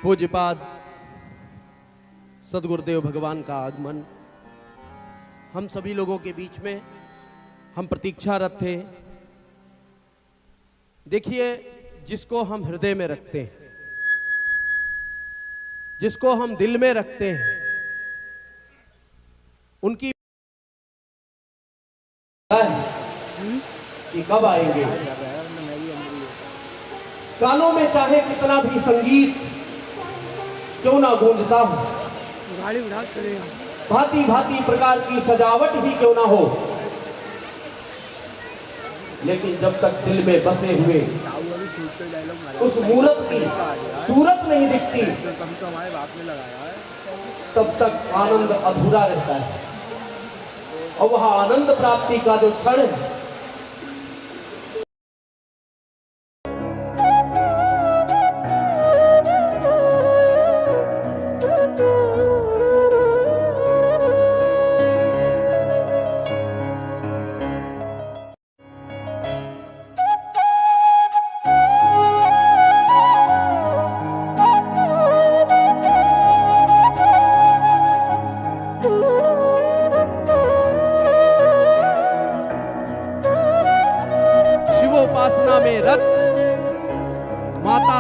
पूज्यपाद सद्गुरुदेव भगवान का आगमन हम सभी लोगों के बीच में, हम प्रतीक्षारत थे। देखिए, जिसको हम हृदय में रखते हैं, जिसको हम दिल में रखते हैं, उनकी कि कब आएंगे। कानों में चाहे कितना भी संगीत क्यों ना गूंजता हो, भांति भांति प्रकार की सजावट ही क्यों ना हो, लेकिन जब तक दिल में बसे हुए उस मूरत की सूरत नहीं दिखती, तब तक आनंद अधूरा रहता है। और वह आनंद प्राप्ति का जो क्षण है, उपासना में रत माता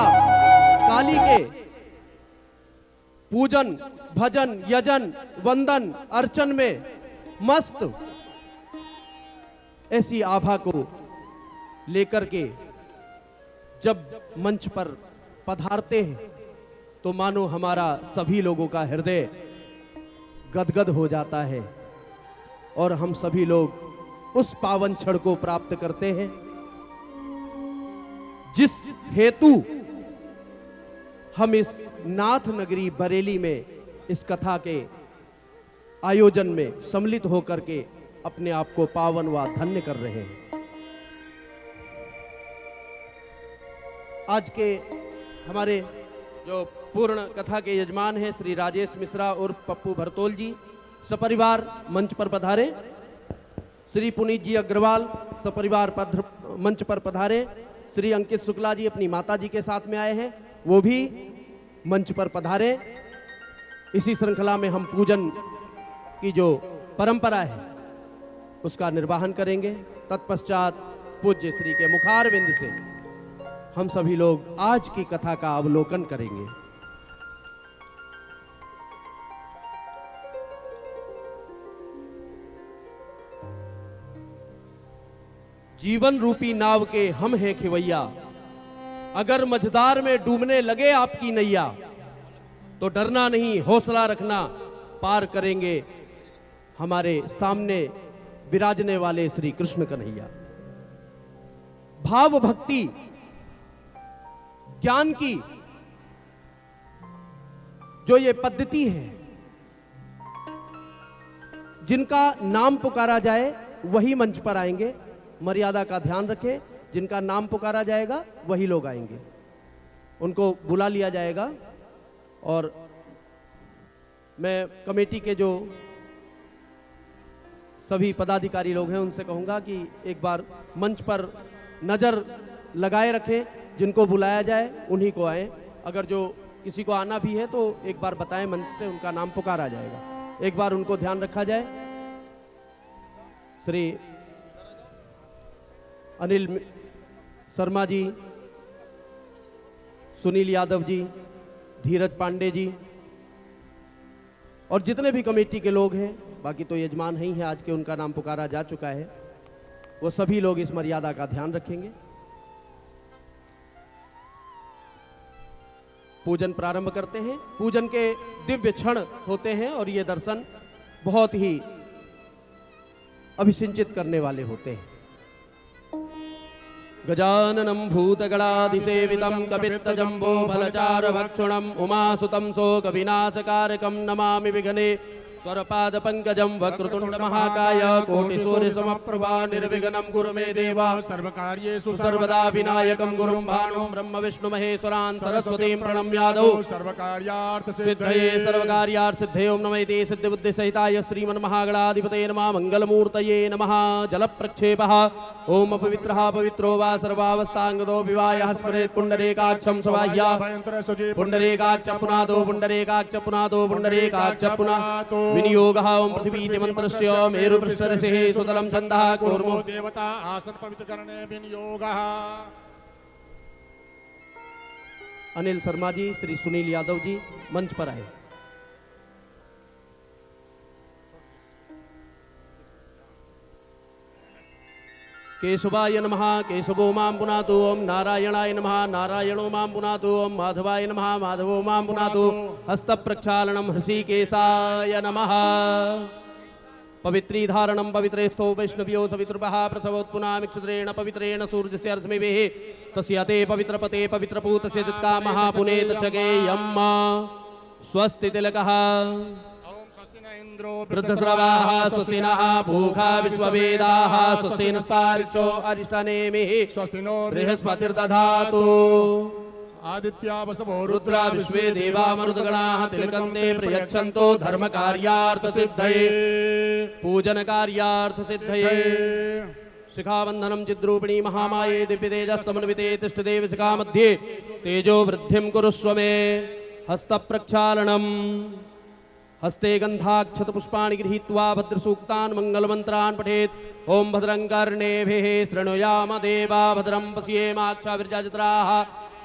काली के पूजन, भजन, यजन, वंदन, अर्चन में मस्त ऐसी आभा को लेकर के जब मंच पर पधारते हैं तो मानो हमारा सभी लोगों का हृदय गदगद हो जाता है और हम सभी लोग उस पावन क्षण को प्राप्त करते हैं जिस हेतु हम इस नाथ नगरी बरेली में इस कथा के आयोजन में सम्मिलित होकर के अपने आप को पावन व धन्य कर रहे हैं। आज के हमारे जो पूर्ण कथा के यजमान हैं श्री राजेश मिश्रा और पप्पू भरतोल जी सपरिवार मंच पर पधारे। श्री पुनीत जी अग्रवाल सपरिवार मंच पर पधारे। श्री अंकित शुक्ला जी अपनी माता जी के साथ में आए हैं, वो भी मंच पर पधारे। इसी श्रृंखला में हम पूजन की जो परंपरा है उसका निर्वहन करेंगे। तत्पश्चात पूज्य श्री के मुखारविंद से हम सभी लोग आज की कथा का अवलोकन करेंगे। जीवन रूपी नाव के हम हैं खिवैया, अगर मझधार में डूबने लगे आपकी नैया, तो डरना नहीं, हौसला रखना, पार करेंगे हमारे सामने विराजने वाले श्री कृष्ण कन्हैया। भाव भक्ति ज्ञान की जो ये पद्धति है, जिनका नाम पुकारा जाए वही मंच पर आएंगे। मर्यादा का ध्यान रखें, जिनका नाम पुकारा जाएगा वही लोग आएंगे, उनको बुला लिया जाएगा। और मैं कमेटी के जो सभी पदाधिकारी लोग हैं उनसे कहूंगा कि एक बार मंच पर नजर लगाए रखें, जिनको बुलाया जाए उन्हीं को आए। अगर जो किसी को आना भी है तो एक बार बताएं, मंच से उनका नाम पुकारा जाएगा, एक बार उनको ध्यान रखा जाए। श्री अनिल शर्मा जी, सुनील यादव जी, धीरज पांडे जी और जितने भी कमेटी के लोग हैं, बाकी तो यजमान ही हैं आज के, उनका नाम पुकारा जा चुका है, वो सभी लोग इस मर्यादा का ध्यान रखेंगे। पूजन प्रारंभ करते हैं। पूजन के दिव्य क्षण होते हैं और ये दर्शन बहुत ही अभिसिंचित करने वाले होते हैं। गजाननं भूतगणाधिसेवितं कपित्तजम्बो फलचारभक्षणम् उमासुतं शोकविनाशकारकं नमामि विघ्ने स्वरपाद पंकजम वक्रतुंड महाकाय कोटि सूर्य समप्रभा निर्विघ्नं कुरु मे देव सर्वकार्येषु सर्वदा विनायकं गुरुं भानुं ब्रह्म विष्णु महेश्वरान् सरस्वतीं प्रणम्यादौ सर्वकार्यार्थ सिद्धये सर्वकार्यार्थ सिद्धये ओम नमः इति सिद्धिबुद्धि सहिताय श्रीमन्महागणाधिपतये नमः मंगलमूर्तये नमः जल प्रक्षेपः ओम पवित्रः पवित्रो वा सर्वावस्थांगतो विवायः स्मरेत् पुंडरीकाक्षं सवाह्या पुंडरीकाक्ष पुनादो पुंडरीकाक्ष पुनादो पुंडरीकाक्ष पुनादो विनियोगः ओम पृथ्वी मंत्रस्य मेरुपृष्ठरसिः सुतलं छन्दः कूर्मो देवता आसन पवित्र करणे विनियोगः। अनिल शर्मा जी, श्री सुनील यादव जी मंच पर आए। केशवाय नमः केशवो मां पुनातु ओम नारायणाय नमः नारायणो मां पुनातु ओम माधवाय नमः माधवो मां पुनातु हस्त प्रक्षालनम हृषिकेशाय नमः पवित्री धारणम पवित्रेस्थो वैष्णव्यो सवितृभः प्रसवोत्पुनामिक्षुद्रेण पवित्रेण सूर्यस्य अर्धमिवेः तस्यते पवित्रपते पवित्रपूतस्य जित्कामः पुनेत चगेयम् स्वस्ति तिलकः वृद्धस्रवाः स्वस्ति नः पूषा विश्ववेदाः स्वस्ति नस्तार्क्ष्यो अरिष्टनेमिः स्वस्ति नो बृहस्पतिर्दधातु आदित्या वसवो रुद्रा विश्वे देवा मरुद्गणाः तिलकं ते प्रयच्छन्तो धर्मकार्यार्थ सिद्धये पूजन कार्यार्थ सिद्धये शिखाबन्धनं चिद्रूपिणी महामाये दिव्यतेजस्समन्विते तिष्ठदेव शिखा मध्ये तेजो वृद्धिं कुरुष्व मे हस्त प्रक्षालनम् हस्ते गंधाक्षत पुष्पाणि गृहीत्वा भद्रसूक्तान् मंगलमन्त्रान् पठेत् ओम भद्रं कर्णेभिः शृणुयाम देवा भद्रं पश्येमाक्षाभिर्जत्राः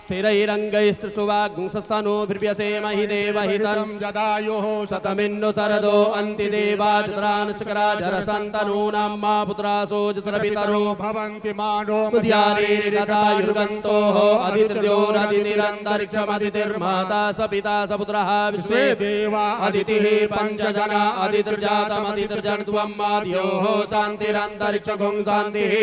स्थिरैरङ्गैस्तुष्टुवाग्ंसस्तनोभिर्व्यसेमहि देवहितं जदायुः शतमिन्नु शरदो अन्ति देवाजत्रान् चक्राजरसन्तनूनां मा पुत्रासो जत्रपितरो भवन्ति मानो मुद्यारेर्गतायुर्गन्तोः अदितिर्योरदितिरन्तरिक्षमदितिर्माता स पिता स पुत्रः विश्वे देवा अदितिः पञ्चजना अदितिर्जातमदितिर्जनत्वं माद्योः शान्तिरन्तरिक्षगुं शान्तिः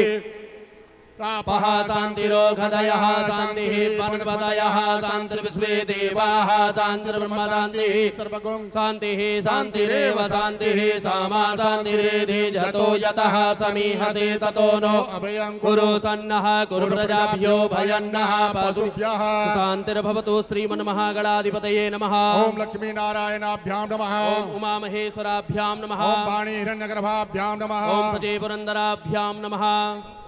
प्रापः शान्तिरोगदयः शान्तिः पन्वदयः शान्तिर्विश्वे देवाः शान्तिर्ब्रह्मशान्तिः सर्वगुं शान्तिः शान्तिरेव शान्तिः सामा शान्तिरेधि जतो यतः समीहसे ततो नो अभयं कुरु सन्नः कुरु प्रजाभ्यो भयन्नः पशुभ्यः शान्तिर्भवतु श्रीमन्महागणाधिपतये नमः ओम लक्ष्मी नारायणाभ्यां नमः ओम उमामहेश्वराभ्यां नमः ओम वाणी हिरण्यगर्भाभ्यां नमः ओम सचे पुरन्दराभ्यां नमः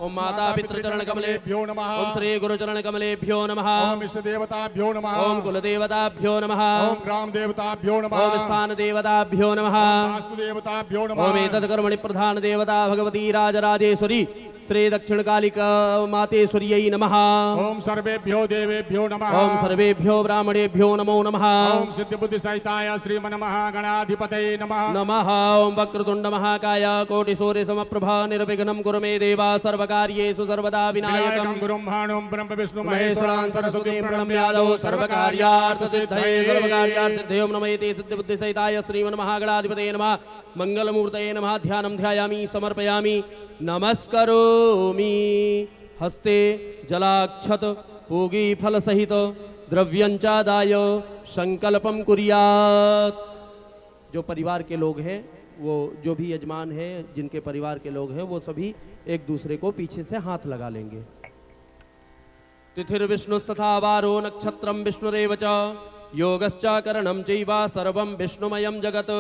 ओम माता पितृचरण कमलेभ्यो नमः ओम श्री गुरुचरण कमलेभ्यो नमः ओम इष्ट देवताभ्यो नमः ओम कुलदेवताभ्यो नमः ओम ग्राम देवताभ्यो नमः ओम स्थान देवताभ्यो नमः वास्तु देवताभ्यो नमः ओम एतत्कर्मणि प्रधान देवता भगवती राजराजेश्वरी श्री दक्षिणकालिका मातेश्वर्यै नमः ओम सर्वेभ्यो देवेभ्यो नमः ओम सर्वेभ्यो ब्राह्मणेभ्यो नमो नमः ओम सिद्धिबुद्धि सहिताय श्रीमन्महागणाधिपतये नमः नमः ओम वक्रतुंड महाकाय कोटि सूर्य समप्रभा निर्विघ्नं कुरु मे देवा सर्वकार्येषु सर्वदा विनायकं गुरुं भानुं ब्रह्म विष्णु महेश्वरान् सरस्वतीं प्रणम्यादौ सर्वकार्यार्थ सिद्धये सर्वकार्यार्थ सिद्धये ओम नमः इति सिद्धिबुद्धि सहिताय श्रीमन्महागणाधिपतये नमः मंगलमूर्तये नमः ध्यानं ध्यायामि समर्पयामि नमस्करोमि हस्ते जलाक्षत पूगी फल सहित द्रव्यंचादाय संकल्पम कुर्यात्। जो परिवार के लोग हैं, वो जो भी यजमान है, जिनके परिवार के लोग हैं, वो सभी एक दूसरे को पीछे से हाथ लगा लेंगे। तिथिर्विष्णुस्तथा वारो नक्षत्रम विष्णुरेव च योगश्च करणं चैव सर्वं विष्णुमयं जगत्।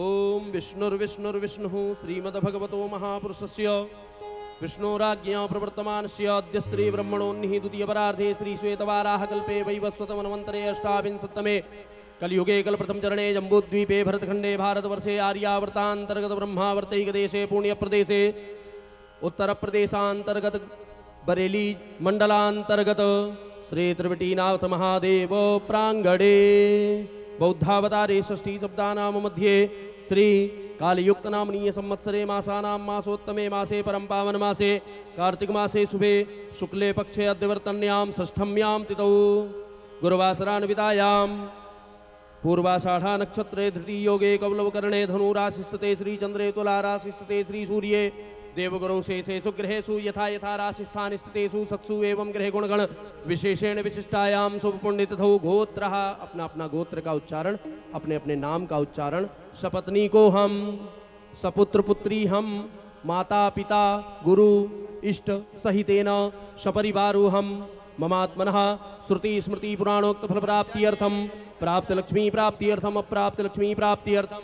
ओम विष्णुर्विष्णुर्विष्णुः श्रीमद्भगवतो महापुरुषस्य विष्णोराज्ञा प्रवर्तमानस्य अद्य श्री ब्रह्मणोन्निः द्वितीयपरार्धे श्री श्वेतवाराहकल्पे वैवस्वतमन्वन्तरे अष्टाविंशत्तमे कलियुगे कल्प्रथम चरणे जम्बूद्वीपे भरतखण्डे भारतवर्षे आर्यावर्तान्तर्गत ब्रह्मावर्तैकदेशे पुण्यप्रदेशे उत्तरप्रदेशान्तर्गत बरेली मंडलान्तर्गत श्री त्रिवटीनाथ महादेव प्रांगणे बौद्धावतारे षष्ठी शब्दानाम मध्ये श्री कालयुक्त नामनीय संवत्सरे मासानां मासोत्तमे मासे परम पावन मासे कार्तिक मासे शुभे शुक्ले पक्षे अद्यवर्तन्यां षष्ठम्यां तिथौ गुरुवासरान्वितायां पूर्वाषाढ़ा नक्षत्रे धृतीयोगे कौलवकर्णे धनुराशिस्ते श्री चंद्रे तुलाराशिस्ते श्री सूर्ये देवगुरौ शेषेषु गृहेषु यथा यथा राशिस्थान स्थितेषु सत्सु एवं ग्रह गुणगण विशेषेण विशिष्टायां शुभ पुण्य तथो गोत्रः, अपना अपना गोत्र का उच्चारण, अपने अपने नाम का उच्चारण। सपत्नी को हम, सपुत्र पुत्री हम, माता पिता गुरु इष्ट सहितेन सपरिवारो हम ममात्मनः श्रुति स्मृति पुराणोक्त फल प्राप्ति अर्थम प्राप्त लक्ष्मी प्राप्ति अर्थम अप्राप्त लक्ष्मी प्राप्ति अर्थम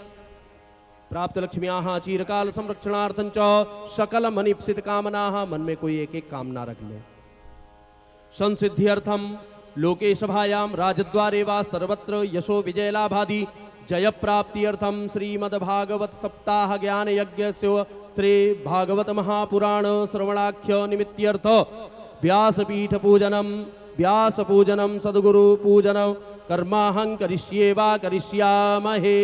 प्राप्त लक्ष्म्याः चिरकाल संरक्षणार्थं च सकल मनीप्सित कामनाः, मन में कोई एक एक कामना रख ले। संसिद्धि अर्थम लोके सभायां राजद्वारे वा सर्वत्र यशो विजय लाभादि जय प्राप्ति अर्थम श्रीमद्भागवत सप्ताह ज्ञान यज्ञ श्री भागवत महापुराण श्रवणाख्य निमित्त्यर्थ व्यासपीठ पूजनम सद्गुरु पूजनम कर्माहं करिष्ये वा करिष्यामहे।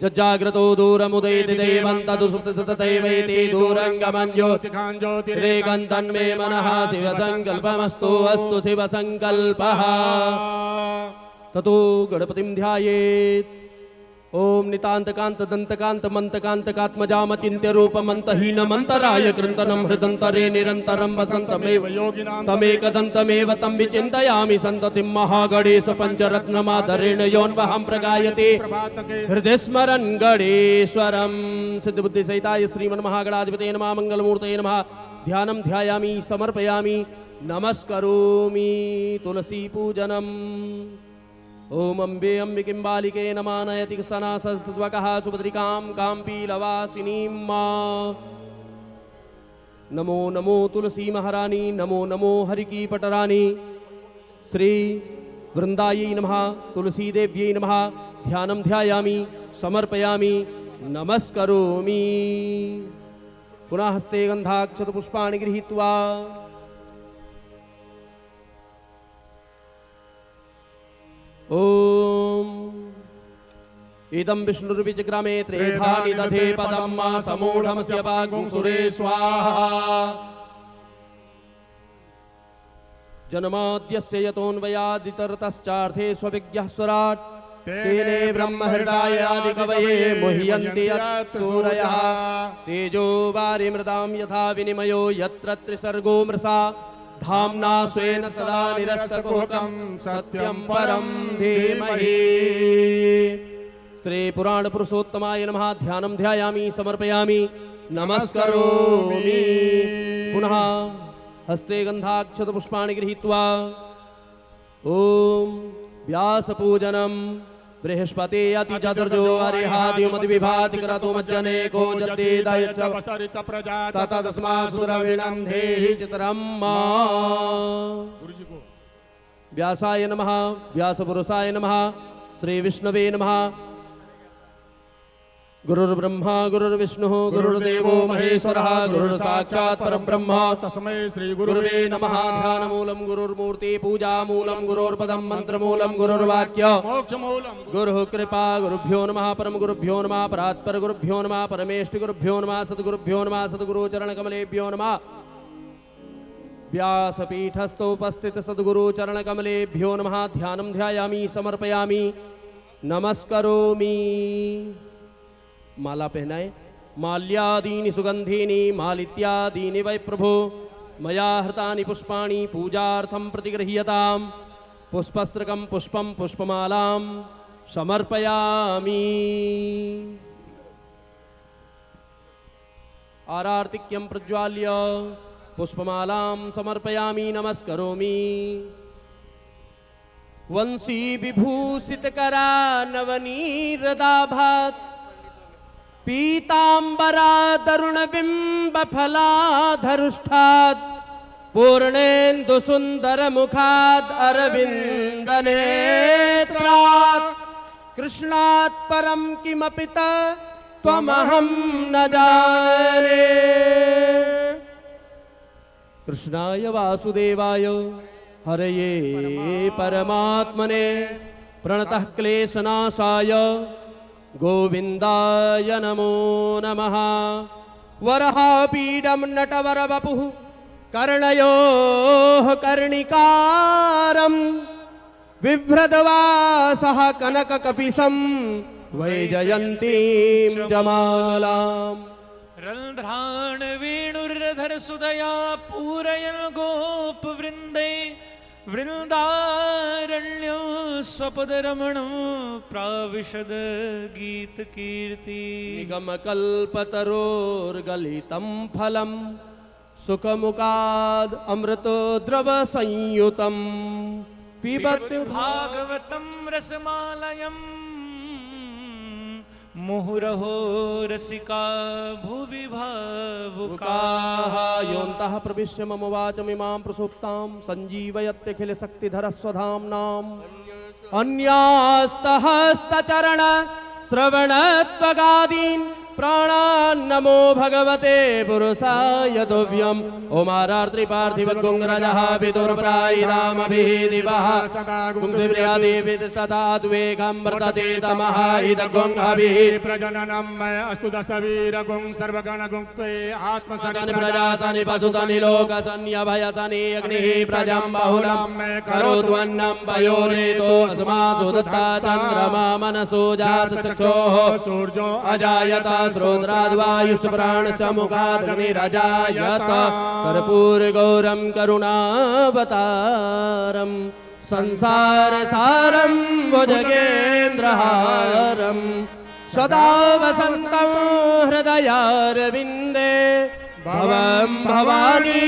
जज्जाग्रतो दूरमुदयति देवं तदुसुप्तसततैवैति दूरङ्गमं ज्योतिरेकं तन्मे मनः शिवसङ्कल्पमस्तु अस्तु शिवसङ्कल्पः। ततो गणपतिं ध्यायेत्। ओम नितांतकांत दंतकांत मंतकांतकात्मजामचिन्त्य रूपमन्तहीन मंतराय कृन्तनं हृदन्तरे निरन्तरं वसन्तमेव योगिनां तमेकदन्तमेव तं विचिन्तयामि सन्ततिं महागणेश पञ्चरत्नमादरेण योऽन्वहं प्रगायते हृदय स्मरन् गणेश्वरं। सिद्धबुद्धि सहिताय श्रीमन्महागणाधिपतये नमः। मंगलमूर्तये नमः। ध्यानं ध्यायामि समर्पयामि नमस्करोमि। तुलसी पूजनम्। ओम अम्बे अम्बिकिं बालिके नमः। नयति सना सस्तत्वकः सुभद्रिकां काम्पीलवासिनीं नमो नमो तुलसी महारानी, नमो नमो हरिकी पटरानी। श्री वृंदायै नमः, तुलसी देव्यै नमः। ध्यानं ध्यायामि समर्पयामि नमस्करोमि। पुनः हस्ते गन्धाक्षतपुष्पाणि गृहीत्वा ओम इदं विष्णुर्विजग्रामे त्रेधानि दधे पदं समूढमस्य पागुंसुरे स्वाहा। जन्माद्यस्य यतोऽन्वयादितरतश्चार्थे स्वविज्ञः स्वराट् तेने ब्रह्महृदायादिकवये मुह्यन्ति सूरयः। तेजो वारिमृतां यथा विनिमयो यत्र त्रिसर्गो मृषा धाम्ना स्वेन सदा निरस्तकुहकं सत्यं परं धीमहि। श्री पुराण पुरुषोत्तमाय नमः। ध्यानं ध्यायामि समर्पयामि नमस्करोमि। पुनः हस्ते गन्धाक्षतपुष्पाणि गृहीत्वा ओम व्यासपूजनम्। बृहस्पति अति चतुर्जो अरिहाद्युमति विभाति क्रतु मज्जने को जद्देदायच्च पसरित प्रजा ततस्मात् सुरविणं देहि चित्रं मा। व्यासाय नमः। व्यासपुरुषाय नमः। श्री विष्णवे नमः। गुरुर्ब्रह्मा गुरुर्विष्णुः गुरुर्देवो महेश्वरः गुरुर्साक्षात् परब्रह्म तस्मै श्री गुरुवे नमः। ध्यानमूलं गुरुर्मूर्ति पूजामूलं गुरोर्पदं मंत्रमूलं गुरुर्वाक्य मोक्षमूलं गुरुः कृपा। गुरुभ्यो नमः। परम गुरुभ्यो नमः। परात्पर गुरुभ्यो नमः। परमेष्टि गुरुभ्यो नमः। सद्गुरुभ्यो नमः। सद्गुरु चरण कमलेभ्यो नमः। व्यासपीठस्थोपस्थित सद्गुरु चरण कमलेभ्यो नमः। ध्यानं ध्यायामि समर्पयामि नमस्करोमि। माला पहनाए। माल्यादीनि सुगंधीनि मालित्यादीनि वै प्रभो मया हृतानि पुष्पाणि पूजार्थं प्रतिगृह्यतां। पुष्पस्त्रकं पुष्पं पुष्पमालां समर्पयामि। आरार्तिक्यं प्रज्वाल्य पुष्पमालां समर्पयामि नमस्करोमि। वंशी विभूषितकरा नवनीरदाभात् पीतांबरा तरुणबिम्बफलाधरुष्ठात् पूर्णेन्दु सुन्दरमुखात् अरविन्दनेत्रात् कृष्णात् परं किमपि त्वमहं न जाने। कृष्णाय वासुदेवाय हरये परमात्मने प्रणतः क्लेशनाशाय गोविंदाय नमो नमः। वरहापीडं नटवरवपुः कर्णयोः कर्णिकारं बिभ्रद्वासः कनककपिशं वैजयन्तीं जमालां। रंध्राण वेणुर्धर सुदया पूरयन् गोप वृंदे वृंदारण्य स्वपदरमणं प्राविशद गीत कीर्ति निगम कल्पतरोर्गलितं फलं सुखमुखाद अमृतो द्रव संयुतम पिबत भागवतं रसमालयम् मुहुरहो रसिका भुवि भावुकाः योऽन्तः प्रविश्य मम वाचमिमां प्रसुप्तां सञ्जीवयत्यखिलशक्तिधरस्वधाम्नाम् अन्यास्तहस्तचरण श्रवणत्वगादीन् प्राणान्नमो भगवते पुरुषाय तुभ्यम् ओमारार्त्रिपार्थिवद्गुङ्गरजः विदुर्प्रायिरामभिः दिवः गुंसिव्यादेवितस्तथा द्वेगं वर्तते तमः इदगुङ्गभिः प्रजननं मय अस्तु दशवीरगुं सर्वगणगुङ्क्त्वे आत्मसनि प्रजासनि पशुसनि लोकसन्यभयसनि अग्निः प्रजं बहुलं करोत्वन्नं पयोरेतो अस्मासु दत्ता चन्द्रमा मनसो जातचक्षोः सूर्यो अजायत श्रोत्राद्वायुश्च प्राणश्च मुखादग्निरजायत कर्पूरगौरं करुणावतारं संसारसारं भुजगेन्द्रहारं सदा वसन्तं हृदयारविन्दे भवं भवानी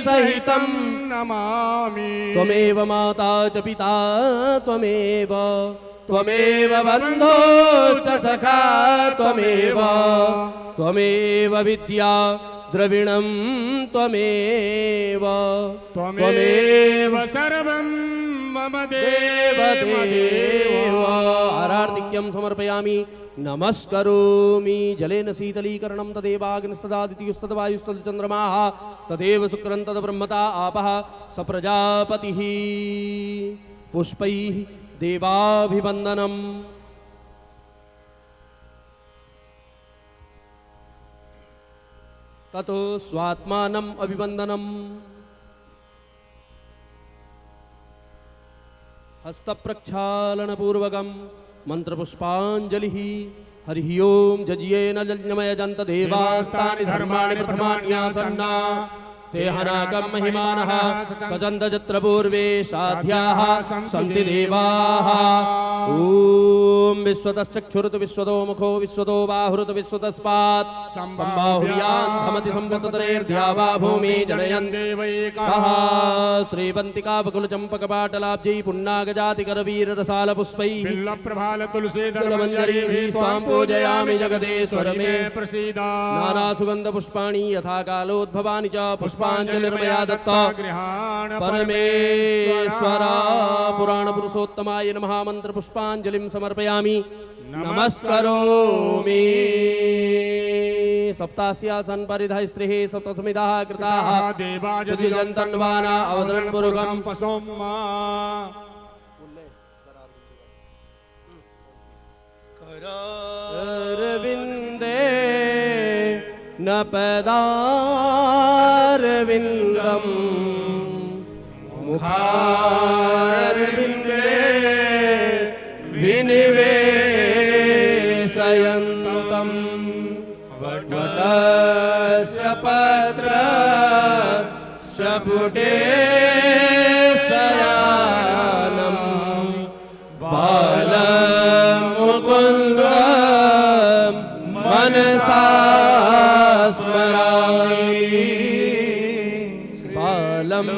सहितं नमामि त्वमेव माता च पिता त्वमेव बन्धोश्च सखा त्वमेव विद्या द्रविणं त्वमेव सर्वं मम देव आरार्तिक्यं समर्पयामि नमस्करोमि जलेन शीतलीकरणं तदेवाग्निस्तदादित्युस्तद्वायुस्तद्चन्द्रमाः तदेव शुक्रं तद्ब्रह्मता आपः स प्रजापतिः पुष्पैः देवाभिवन्दनम् ततो स्वात्मानम् अभिवन्दनम् हस्तप्रक्षालनपूर्वकं मन्त्रपुष्पाञ्जलिः हरिः ओं जज्येन जज्ञमयजन्त देवास्तानि धर्माणि प्रथमान्यासन्ना ते हनाकं महिमानः सचन्द यत्र पूर्वे साध्याः सन्ति देवाः ॐ विश्वतश्चक्षुरुत विश्वतो मुखो विश्वतो बाहुरुत विश्वतस्पात् सम्बाहुर्यान्धमति सम्पततरेर्ध्यावा भूमि जनयन् देवैकः श्रीवन्तिकाबकुलचम्पकपाटलाब्जै पुन्नागजातिकरवीररसालपुष्पैः बिल्लप्रभालतुलसीदलमञ्जरीभिः त्वां पूजयामि जगदीश्वर मे प्रसीद नानासुगन्धपुष्पाणि यथा कालोद्भवानि च पुष्पाञ्जलिर्मया दत्ता गृहाण परमेश्वरा पुराणपुरुषोत्तमाय नमः मन्त्रपुष्पाञ्जलिं समर्पयामि नमस्करोमि सप्तास्यासन् परिधः स्त्रीः सप्तसमिधाः कृताः देवाजन्तन्वाना अवतरणपूर्वकं पशोम्मा अरविन्दे न पदारविन्दम् मुखारविन्दे विनिवेशयन्तं वटस्य पत्रस्य पुटे शयानं बालमुकुन्दं मनसा स्मरामि बालं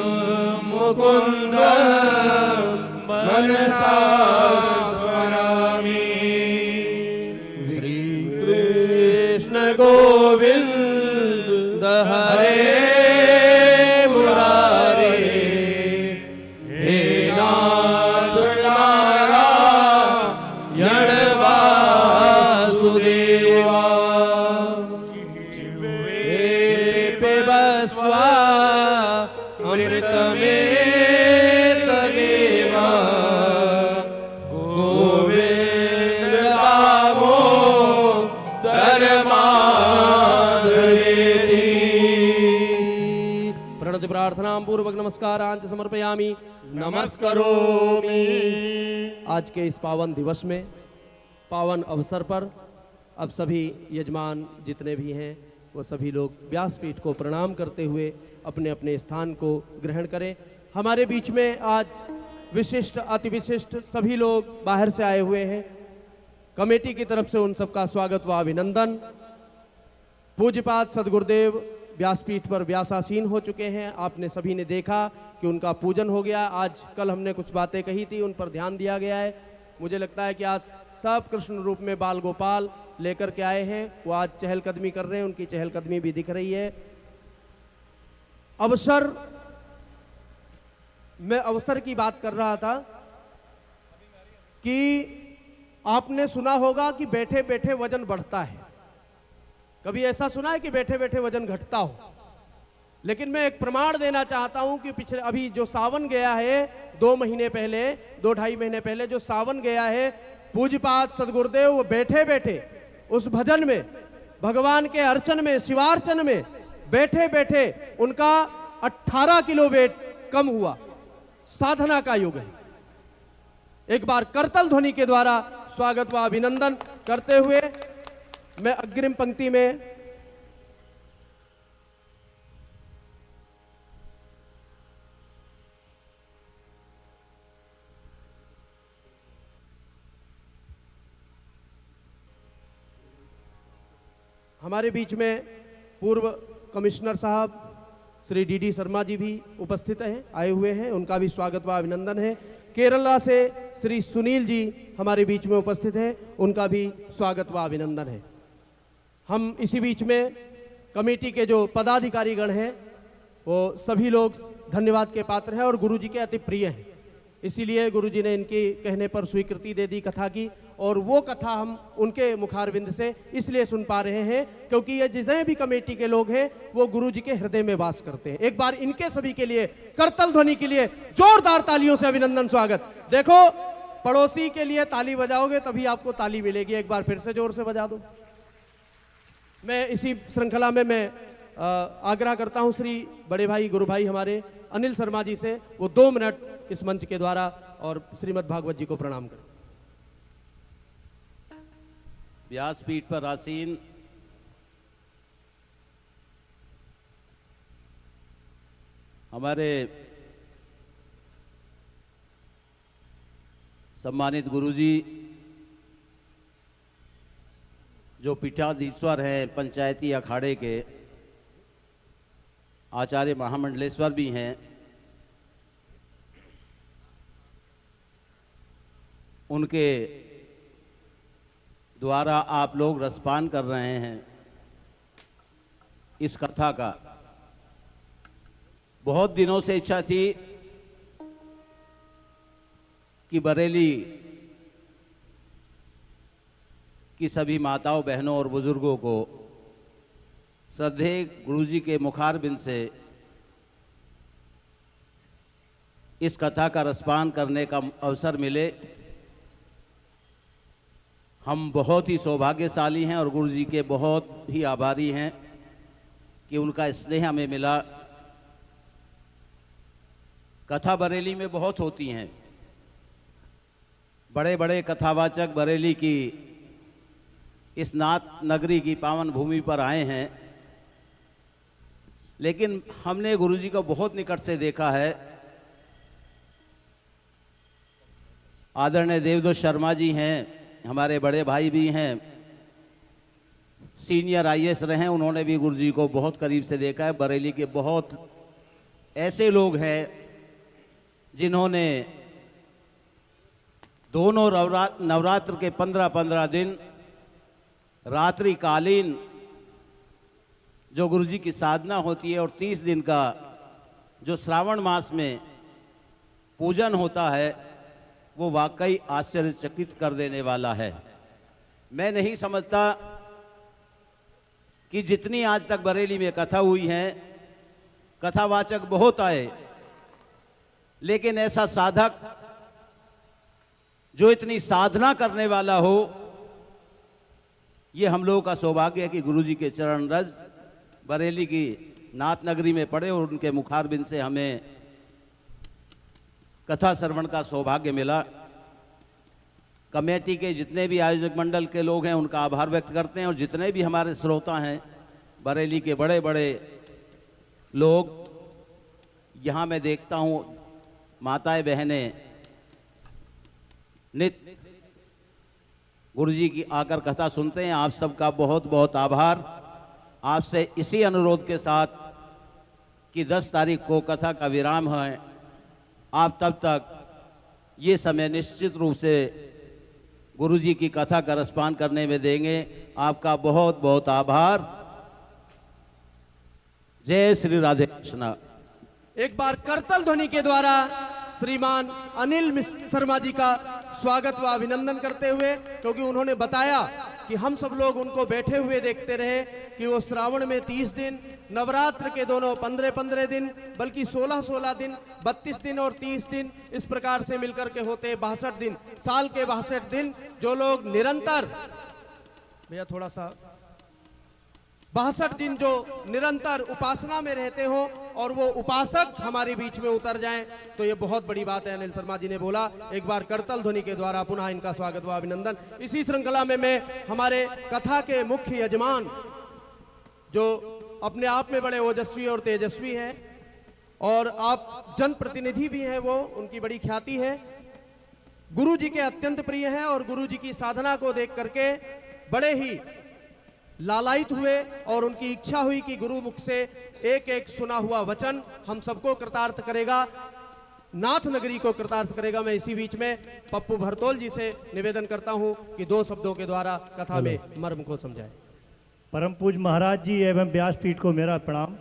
मुकुन्दं मनसा स्मरामि श्रीकृष्ण गोविन्द हरे मुरारे हे नाथ नारायण वासुदेवा पिबस्वा अमृतमेतदेवा गोविन्द दामोदरमाधवेति प्रणति प्रार्थनां पूर्वक नमस्कारांच समर्पयामि नमस्करोमि। आज के इस पावन दिवस में पावन अवसर पर अब सभी यजमान जितने भी हैं वो सभी लोग व्यासपीठ को प्रणाम करते हुए अपने अपने स्थान को ग्रहण करें। हमारे बीच में आज विशिष्ट अति विशिष्ट सभी लोग बाहर से आए हुए हैं। कमेटी की तरफ से उन सबका स्वागत व अभिनंदन। पूज्यपाद सदगुरुदेव व्यासपीठ पर व्यासासीन हो चुके हैं। आपने सभी ने देखा कि उनका पूजन हो गया। आज कल हमने कुछ बातें कही थी, उन पर ध्यान दिया गया है। मुझे लगता है कि आज सब कृष्ण रूप में बाल गोपाल लेकर के आए हैं। वो आज चहलकदमी कर रहे हैं, उनकी चहलकदमी भी दिख रही है। अवसर, मैं अवसर की बात कर रहा था कि आपने सुना होगा कि बैठे बैठे वजन बढ़ता है। कभी ऐसा सुना है कि बैठे बैठे वजन घटता हो? लेकिन मैं एक प्रमाण देना चाहता हूं कि पिछले अभी जो सावन गया है 2 महीने पहले, 2-2.5 महीने पहले जो सावन गया है, पूज्यपाद सदगुरुदेव वो बैठे बैठे उस भजन में, भगवान के अर्चन में, शिवार्चन में बैठे बैठे उनका 18 किलो वेट कम हुआ। साधना का युग है। एक बार करतल ध्वनि के द्वारा स्वागत व अभिनंदन करते हुए मैं अग्रिम पंक्ति में हमारे बीच में पूर्व कमिश्नर साहब श्री डी शर्मा जी भी उपस्थित हैं, आए हुए हैं। उनका भी स्वागत व अभिनंदन है। केरला से श्री सुनील जी हमारे बीच में उपस्थित हैं, उनका भी स्वागत व अभिनंदन है। हम इसी बीच में कमेटी के जो पदाधिकारी गण हैं वो सभी लोग धन्यवाद के पात्र हैं और गुरुजी के अति प्रिय हैं। इसीलिए गुरुजी ने इनके कहने पर स्वीकृति दे दी कथा की, और वो कथा हम उनके मुखारविंद से इसलिए सुन पा रहे हैं क्योंकि ये जितने भी कमेटी के लोग हैं वो गुरुजी के हृदय में वास करते हैं। एक बार इनके सभी के लिए करतल ध्वनि के लिए जोरदार तालियों से अभिनंदन स्वागत। देखो, पड़ोसी के लिए ताली बजाओगे तभी आपको ताली मिलेगी। एक बार फिर से जोर से बजा दो। मैं इसी श्रृंखला में मैं आग्रह करता हूं श्री बड़े भाई गुरु भाई हमारे अनिल शर्मा जी से, वो 2 मिनट इस मंच के द्वारा और श्रीमद् भागवत जी को प्रणाम करें। व्यासपीठ पर आसीन हमारे सम्मानित गुरुजी, जो पीठाधीश्वर हैं पंचायती अखाड़े के, आचार्य महामंडलेश्वर भी हैं, उनके द्वारा आप लोग रसपान कर रहे हैं इस कथा का। बहुत दिनों से इच्छा थी कि बरेली की सभी माताओं, बहनों और बुजुर्गों को श्रद्धेय गुरुजी के मुखारबिंद से इस कथा का रसपान करने का अवसर मिले। हम बहुत ही सौभाग्यशाली हैं और गुरुजी के बहुत ही आभारी हैं कि उनका स्नेह हमें मिला। कथा बरेली में बहुत होती हैं, बड़े बड़े कथावाचक बरेली की इस नाथ नगरी की पावन भूमि पर आए हैं, लेकिन हमने गुरुजी को बहुत निकट से देखा है। आदरणीय देवदत्त शर्मा जी हैं, हमारे बड़े भाई भी हैं, सीनियर IAS रहे हैं, उन्होंने भी गुरुजी को बहुत करीब से देखा है। बरेली के बहुत ऐसे लोग हैं जिन्होंने दोनों नवरात्र के 15-15 दिन रात्रिकालीन जो गुरुजी की साधना होती है और 30 दिन का जो श्रावण मास में पूजन होता है, वो वाकई आश्चर्यचकित कर देने वाला है। मैं नहीं समझता कि जितनी आज तक बरेली में कथा हुई है, कथावाचक बहुत आए, लेकिन ऐसा साधक जो इतनी साधना करने वाला हो, ये हम लोगों का सौभाग्य है कि गुरुजी के चरण रज बरेली की नाथ नगरी में पड़े और उनके मुखारबिंद से हमें कथा श्रवण का सौभाग्य मिला। कमेटी के जितने भी आयोजक मंडल के लोग हैं उनका आभार व्यक्त करते हैं, और जितने भी हमारे श्रोता हैं बरेली के बड़े बड़े लोग, यहाँ मैं देखता हूँ माताएं बहनें नित्य गुरुजी की आकर कथा सुनते हैं। आप सबका बहुत बहुत आभार। आपसे इसी अनुरोध के साथ कि 10 तारीख को कथा का विराम है, आप तब तक ये समय निश्चित रूप से गुरुजी की कथा का रसपान करने में देंगे। आपका बहुत बहुत आभार। जय श्री राधे कृष्ण। एक बार करतल ध्वनि के द्वारा श्रीमान अनिल शर्मा जी का स्वागत व अभिनंदन करते हुए, क्योंकि उन्होंने बताया कि हम सब लोग उनको बैठे हुए देखते रहे कि वो श्रावण में 30 दिन, नवरात्र के दोनों 15-15 दिन, बल्कि 16-16 दिन, 32 दिन और 30 दिन, इस प्रकार से मिलकर के होते 62 दिन, साल के 62 दिन जो लोग निरंतर, भैया थोड़ा सा, 62 दिन जो निरंतर उपासना में रहते हो और वो उपासक हमारे बीच में उतर जाएं, तो ये बहुत बड़ी बात है। अनिल शर्मा जी ने बोला। एक बार करतल ध्वनि के द्वारा पुनः इनका स्वागत व अभिनंदन। इसी श्रृंखला में मैं हमारे कथा के मुख्य यजमान, जो अपने आप में बड़े ओजस्वी और तेजस्वी हैं और आप जनप्रतिनिधि भी हैं, वो उनकी बड़ी ख्याति है, गुरु जी के अत्यंत प्रिय हैं और गुरु जी की साधना को देख करके बड़े ही लालायित हुए और उनकी इच्छा हुई कि गुरु मुख से एक एक सुना हुआ वचन हम सबको कृतार्थ करेगा, नाथ नगरी को कृतार्थ करेगा। मैं इसी बीच में पप्पू भरतोल जी से निवेदन करता हूं कि 2 शब्दों के द्वारा कथा में मर्म को समझाएं। परम पूज्य महाराज जी एवं व्यासपीठ को मेरा प्रणाम।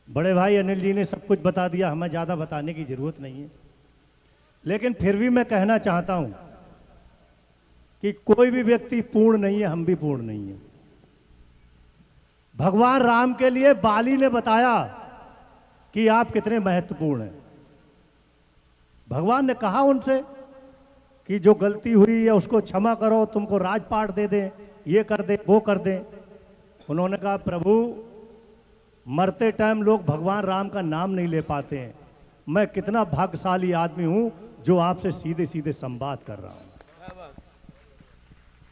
बड़े भाई अनिल जी ने सब कुछ बता दिया, हमें ज़्यादा बताने की जरूरत नहीं है, लेकिन फिर भी मैं कहना चाहता हूं कि कोई भी व्यक्ति पूर्ण नहीं है, हम भी पूर्ण नहीं है। भगवान राम के लिए बाली ने बताया कि आप कितने महत्वपूर्ण हैं। भगवान ने कहा उनसे कि जो गलती हुई है उसको क्षमा करो, तुमको राजपाट दे दें, ये कर दें, वो कर दें। उन्होंने कहा प्रभु, मरते टाइम लोग भगवान राम का नाम नहीं ले पाते हैं, मैं कितना भाग्यशाली आदमी हूं जो आपसे सीधे सीधे संवाद कर रहा हूं।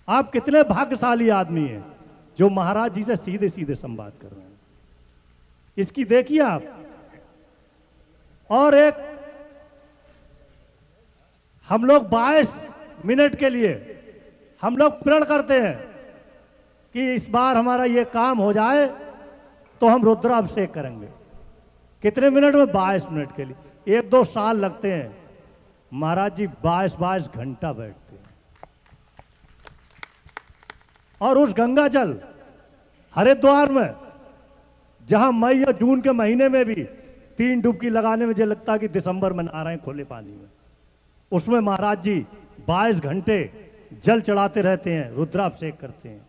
आप कितने भाग्यशाली आदमी हैं जो महाराज जी से सीधे सीधे संवाद कर रहे हैं। इसकी देखिए आप। और एक हम लोग 22 मिनट के लिए हम लोग प्रण करते हैं कि इस बार हमारा ये काम हो जाए तो हम रुद्राभिषेक करेंगे। कितने मिनट में? 22 मिनट के लिए। 1-2 साल लगते हैं। महाराज जी 22 घंटा बैठते हैं और उस गंगा जल हरिद्वार में, जहां मई और जून के महीने में भी 3 डुबकी लगाने में जो लगता है कि दिसंबर में नहा रहे हैं खुले पानी में, उसमें महाराज जी 22 घंटे जल चढ़ाते रहते हैं, रुद्राभिषेक करते हैं।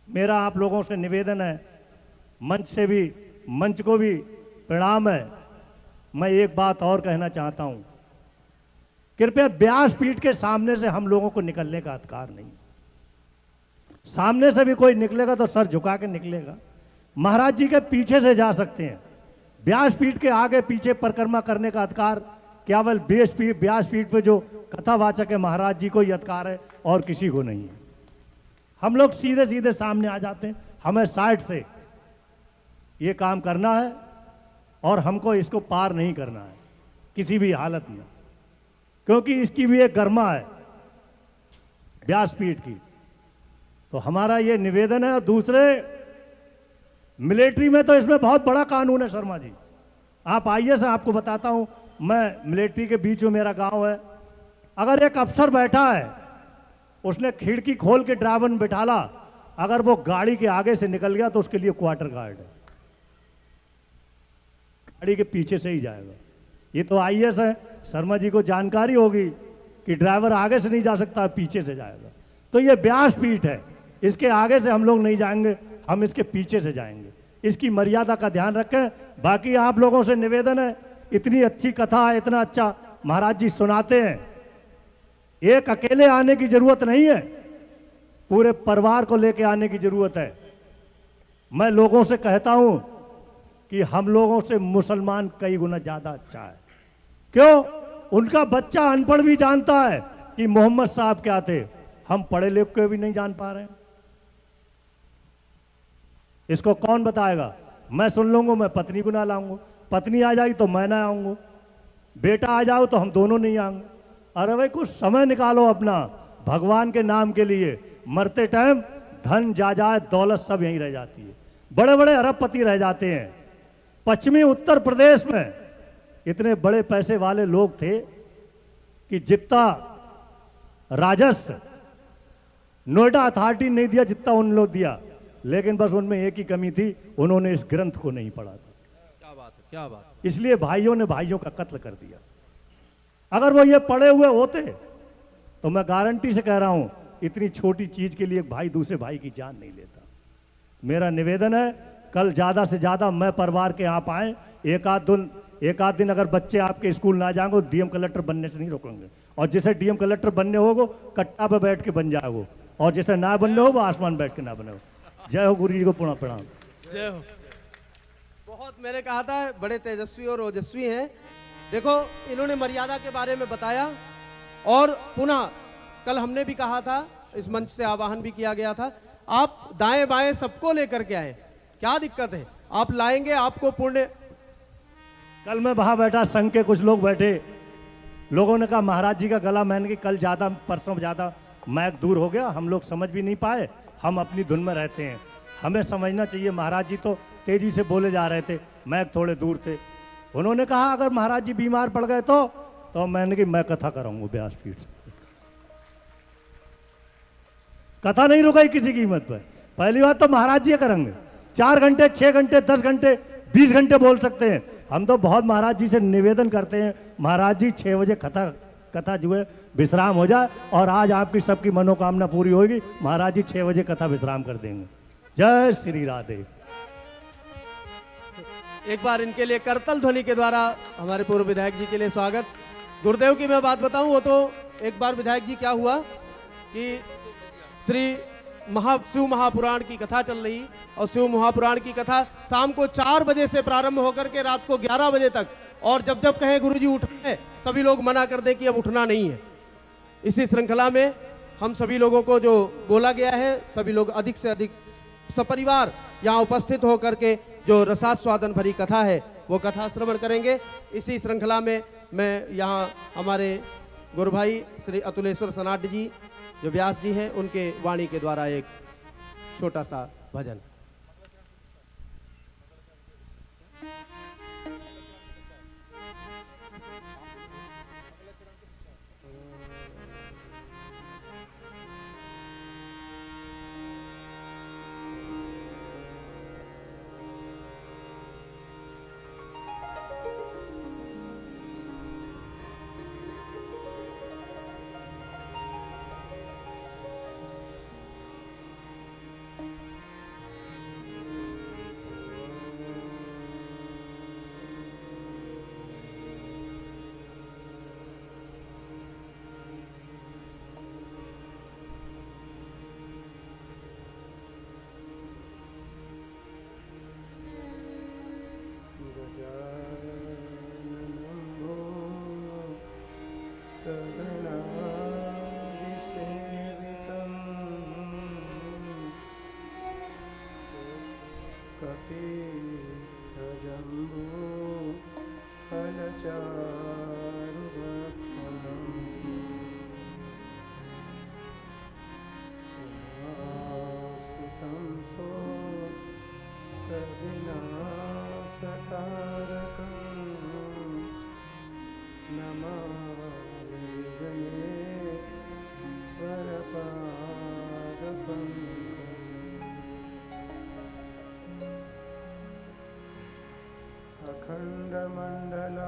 मेरा आप लोगों से निवेदन है, मंच को भी प्रणाम है। मैं एक बात और कहना चाहता हूं, कृपया व्यासपीठ के सामने से हम लोगों को निकलने का अधिकार नहीं। सामने से भी कोई निकलेगा तो सर झुका के निकलेगा। महाराज जी के पीछे से जा सकते हैं। व्यासपीठ के आगे पीछे परिक्रमा करने का अधिकार केवल व्यासपीठ पे जो कथावाचक है महाराज जी को ही अधिकार है और किसी को नहीं है। हम लोग सीधे सीधे सामने आ जाते हैं। हमें साइड से ये काम करना है और हमको इसको पार नहीं करना है किसी भी हालत में, क्योंकि इसकी भी एक गरिमा है व्यासपीठ की। तो हमारा ये निवेदन है। और दूसरे, मिलिट्री में तो इसमें बहुत बड़ा कानून है शर्मा जी। आप आइए से आपको बताता हूं। मैं मिलिट्री के बीच में मेरा गांव है। अगर एक अफसर बैठा है, उसने खिड़की खोल के ड्राइवर में बिठाला, अगर वो गाड़ी के आगे से निकल गया तो उसके लिए क्वार्टर गार्ड है, गाड़ी के पीछे से ही जाएगा। ये तो आईएएस है, शर्मा जी को जानकारी होगी कि ड्राइवर आगे से नहीं जा सकता, पीछे से जाएगा। तो ये व्यासपीठ है, इसके आगे से हम लोग नहीं जाएंगे, हम इसके पीछे से जाएंगे। इसकी मर्यादा का ध्यान रखें। बाकी आप लोगों से निवेदन है, इतनी अच्छी कथा है, इतना अच्छा महाराज जी सुनाते हैं, एक अकेले आने की जरूरत नहीं है, पूरे परिवार को लेके आने की जरूरत है। मैं लोगों से कहता हूं कि हम लोगों से मुसलमान कई गुना ज्यादा अच्छा है। क्यों? उनका बच्चा अनपढ़ भी जानता है कि मोहम्मद साहब क्या थे, हम पढ़े लिखे भी नहीं जान पा रहे हैं। इसको कौन बताएगा? मैं सुन लूंगा, मैं पत्नी को ना लाऊंगा, पत्नी आ जाएगी तो मैं ना आऊंगा, बेटा आ जाओ तो हम दोनों नहीं आएंगे। अरे भाई कुछ समय निकालो अपना भगवान के नाम के लिए। मरते टाइम धन जायदाद दौलत सब यहीं रह जाती है, बड़े बड़े अरबपति रह जाते हैं। पश्चिमी उत्तर प्रदेश में इतने बड़े पैसे वाले लोग थे कि जितना राजस्व नोएडा अथॉरिटी नहीं दिया जितना उन लोग दिया, लेकिन बस उनमें एक ही कमी थी, उन्होंने इस ग्रंथ को नहीं पढ़ा था। क्या बात है, क्या बात है। इसलिए भाइयों ने भाइयों का कत्ल कर दिया। अगर वो ये पढ़े हुए होते तो मैं गारंटी से कह रहा हूं इतनी छोटी चीज के लिए भाई दूसरे भाई की जान नहीं लेता। मेरा निवेदन है कल ज्यादा से ज्यादा मैं परिवार के आप आए, एक आध दिन अगर बच्चे आपके स्कूल ना जाएंगे डीएम कलेक्टर बनने से नहीं रोकेंगे, और जिसे डीएम कलेक्टर बनने होगो कट्टा पे बैठ के बन जाओ, और जिसे ना बनने हो वो आसमान बैठ के ना बने हो। जय हो, गुरु जी को पुनः प्रणाम। जय हो। बहुत मैंने कहा था बड़े तेजस्वी और ओजस्वी हैं। देखो इन्होंने मर्यादा के बारे में बताया, और पुनः कल हमने भी कहा था, इस मंच से आह्वान भी किया गया था, आप दाएं बाएं सबको लेकर के आए। क्या दिक्कत है, आप लाएंगे, आपको पुण्य। कल मैं वहां बैठा, संघ के कुछ लोग बैठे, लोगों ने कहा महाराज जी का गला, मैंने कि कल ज़्यादा परसों ज़्यादा मैक दूर हो गया, हम लोग समझ भी नहीं पाए, हम अपनी धुन में रहते हैं, हमें समझना चाहिए। महाराज जी तो तेजी से बोले जा रहे थे, मैक थोड़े दूर थे। उन्होंने कहा अगर महाराज जी बीमार पड़ गए तो मैंने कि मैं कथा कराऊंगा व्यासपीठ से। कथा नहीं रुकाई किसी कीमत पर। पहली बात तो महाराज जी करेंगे, 4 घंटे 6 घंटे 10 घंटे 20 घंटे बोल सकते हैं। हम तो बहुत महाराज जी से निवेदन करते हैं, महाराज जी 6 बजे कथा जो है विश्राम हो जाए, और आज आपकी सबकी मनोकामना पूरी होगी। महाराज जी 6 बजे कथा विश्राम कर देंगे। जय श्री राधे। एक बार इनके लिए करतल ध्वनि के द्वारा हमारे पूर्व विधायक जी के लिए स्वागत। गुरुदेव की मैं बात बताऊं, वो तो एक बार विधायक जी क्या हुआ कि श्री शिव महापुराण की कथा चल रही, और शिव महापुराण की कथा शाम को 4 बजे से प्रारंभ होकर के रात को 11 बजे तक, और जब जब कहें गुरुजी उठना है सभी लोग मना कर दें कि अब उठना नहीं है। इसी श्रृंखला में हम सभी लोगों को जो बोला गया है, सभी लोग अधिक से अधिक सपरिवार यहाँ उपस्थित होकर के जो रसास्वादन भरी कथा है वो कथा श्रवण करेंगे। इसी श्रृंखला में मैं यहाँ हमारे गुरु भाई श्री अतुलेश्वर सनाड जी जो व्यास जी हैं, उनके वाणी के द्वारा एक छोटा सा भजन।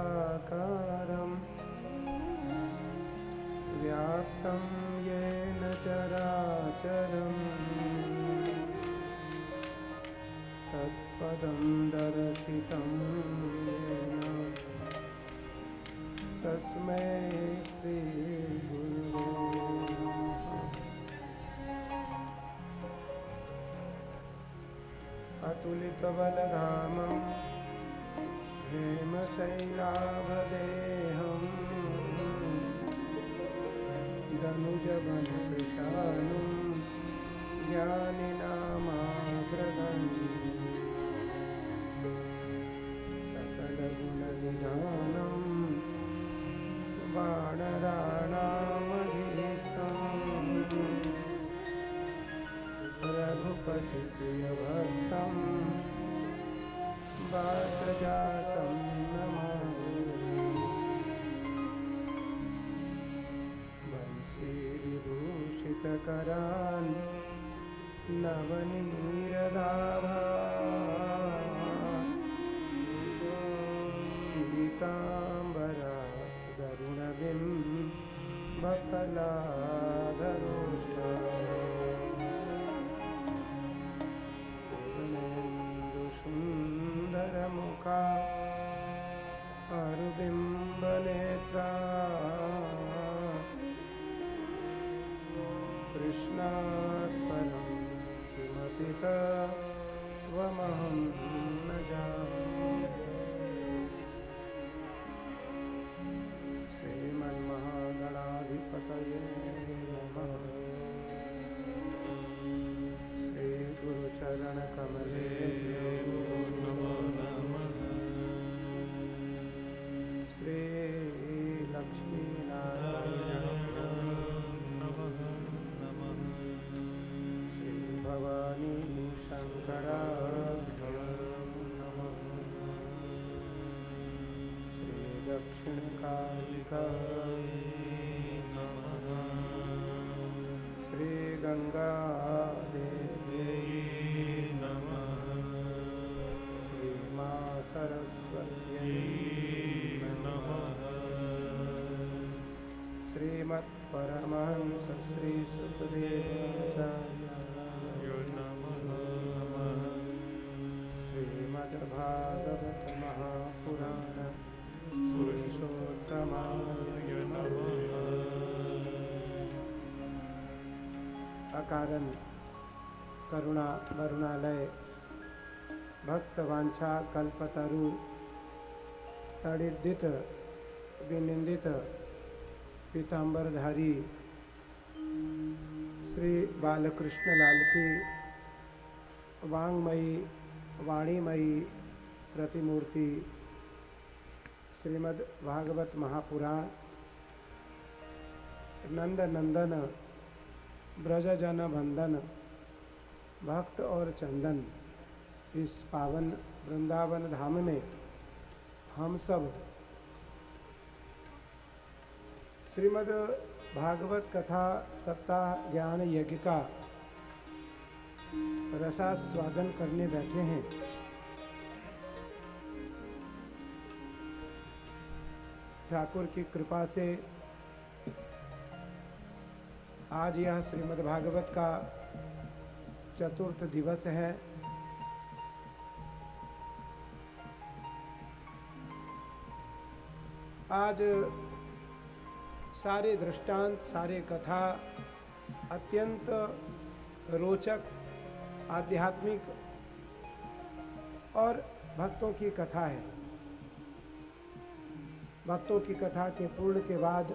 अखण्डमण्डलाकारं व्याप्तं येन चराचरं तत्पदं दर्शितं येन तस्मै श्रीगुरुवे नमः। अतुलितबलधामं हेमशैलाभदेहं दनुजवनकृशानुं ज्ञानिनामाग्रगण्यम् पारिजातं नमामि वंशीविभूषितकरान् नवनीरदाभान् पीताम्बरात् सुन्दरमुखा अरुबिम्बनेत्रा कृष्णात् परं किमपि तवमहं न जाने। श्रीमन्महागणाधिपतये नमः। श्रीगुरुचरणकमलेभ्यो नमो नमः। श्रीलक्ष्मीनारायणाभ्यो नमः नमः। श्रीभवानी शङ्कराभ्यो नमः। श्रीदक्षिणकालिकाय नमः। श्रीगङ्गादेव्यै नमः। श्रीमा सरस्वत्यै नमः। श्रीमत्परमहंस श्री सुखदेवाचार्याय नमः। श्रीमद्भागवत महापुराण पुरुषोत्तमाय नमः। अकारण करुणा वरुणालय भक्त वांछा कल्पतरु तड़िदित विनिंदित पीताम्बरधारी श्री बालकृष्ण लाल की वांगमयी वाणीमयी प्रतिमूर्ति श्रीमद् भागवत महापुराण नंद नंदन ब्रज जन बंदन भक्त और चंदन इस पावन वृंदावन धाम में हम सब श्रीमद् भागवत कथा सप्ताह ज्ञान यज्ञ का रसास्वादन करने बैठे हैं। ठाकुर की कृपा से आज यह श्रीमद् भागवत का चतुर्थ दिवस है। आज सारे दृष्टांत सारे कथा अत्यंत रोचक आध्यात्मिक और भक्तों की कथा है। भक्तों की कथा के पूर्ण के बाद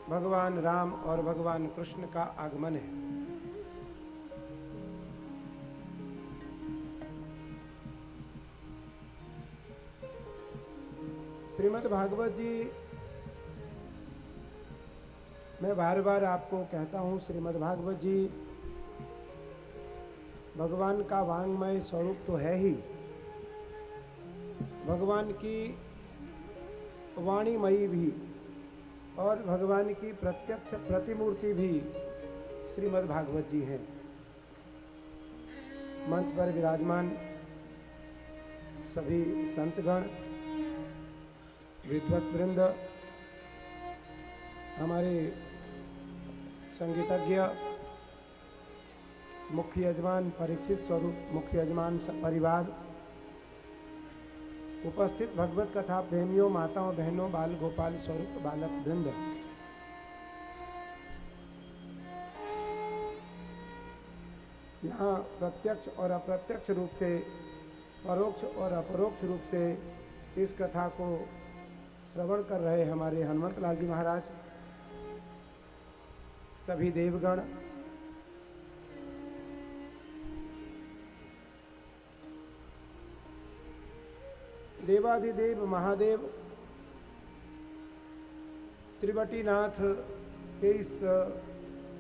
भगवान राम और भगवान कृष्ण का आगमन है। श्रीमद् भागवत जी मैं बार बार आपको कहता हूँ, श्रीमद् भागवत जी भगवान का वांगमय स्वरूप तो है ही, भगवान की वाणीमयी भी और भगवान की प्रत्यक्ष प्रतिमूर्ति भी श्रीमद् भागवत जी हैं। मंच पर विराजमान सभी संतगण, विद्वत वृंद, हमारे संगीतज्ञ, मुख्य यजमान परीक्षित स्वरूप मुख्य यजमान परिवार, उपस्थित भगवत कथा प्रेमियों, माताओं, बहनों, बाल गोपाल स्वरूप बालक वृंद, यहाँ प्रत्यक्ष और अप्रत्यक्ष रूप से, परोक्ष और अपरोक्ष रूप से इस कथा को श्रवण कर रहे हमारे हनुमत लाल जी महाराज, सभी देवगण, देवाधिदेव महादेव त्रिवटीनाथ के इस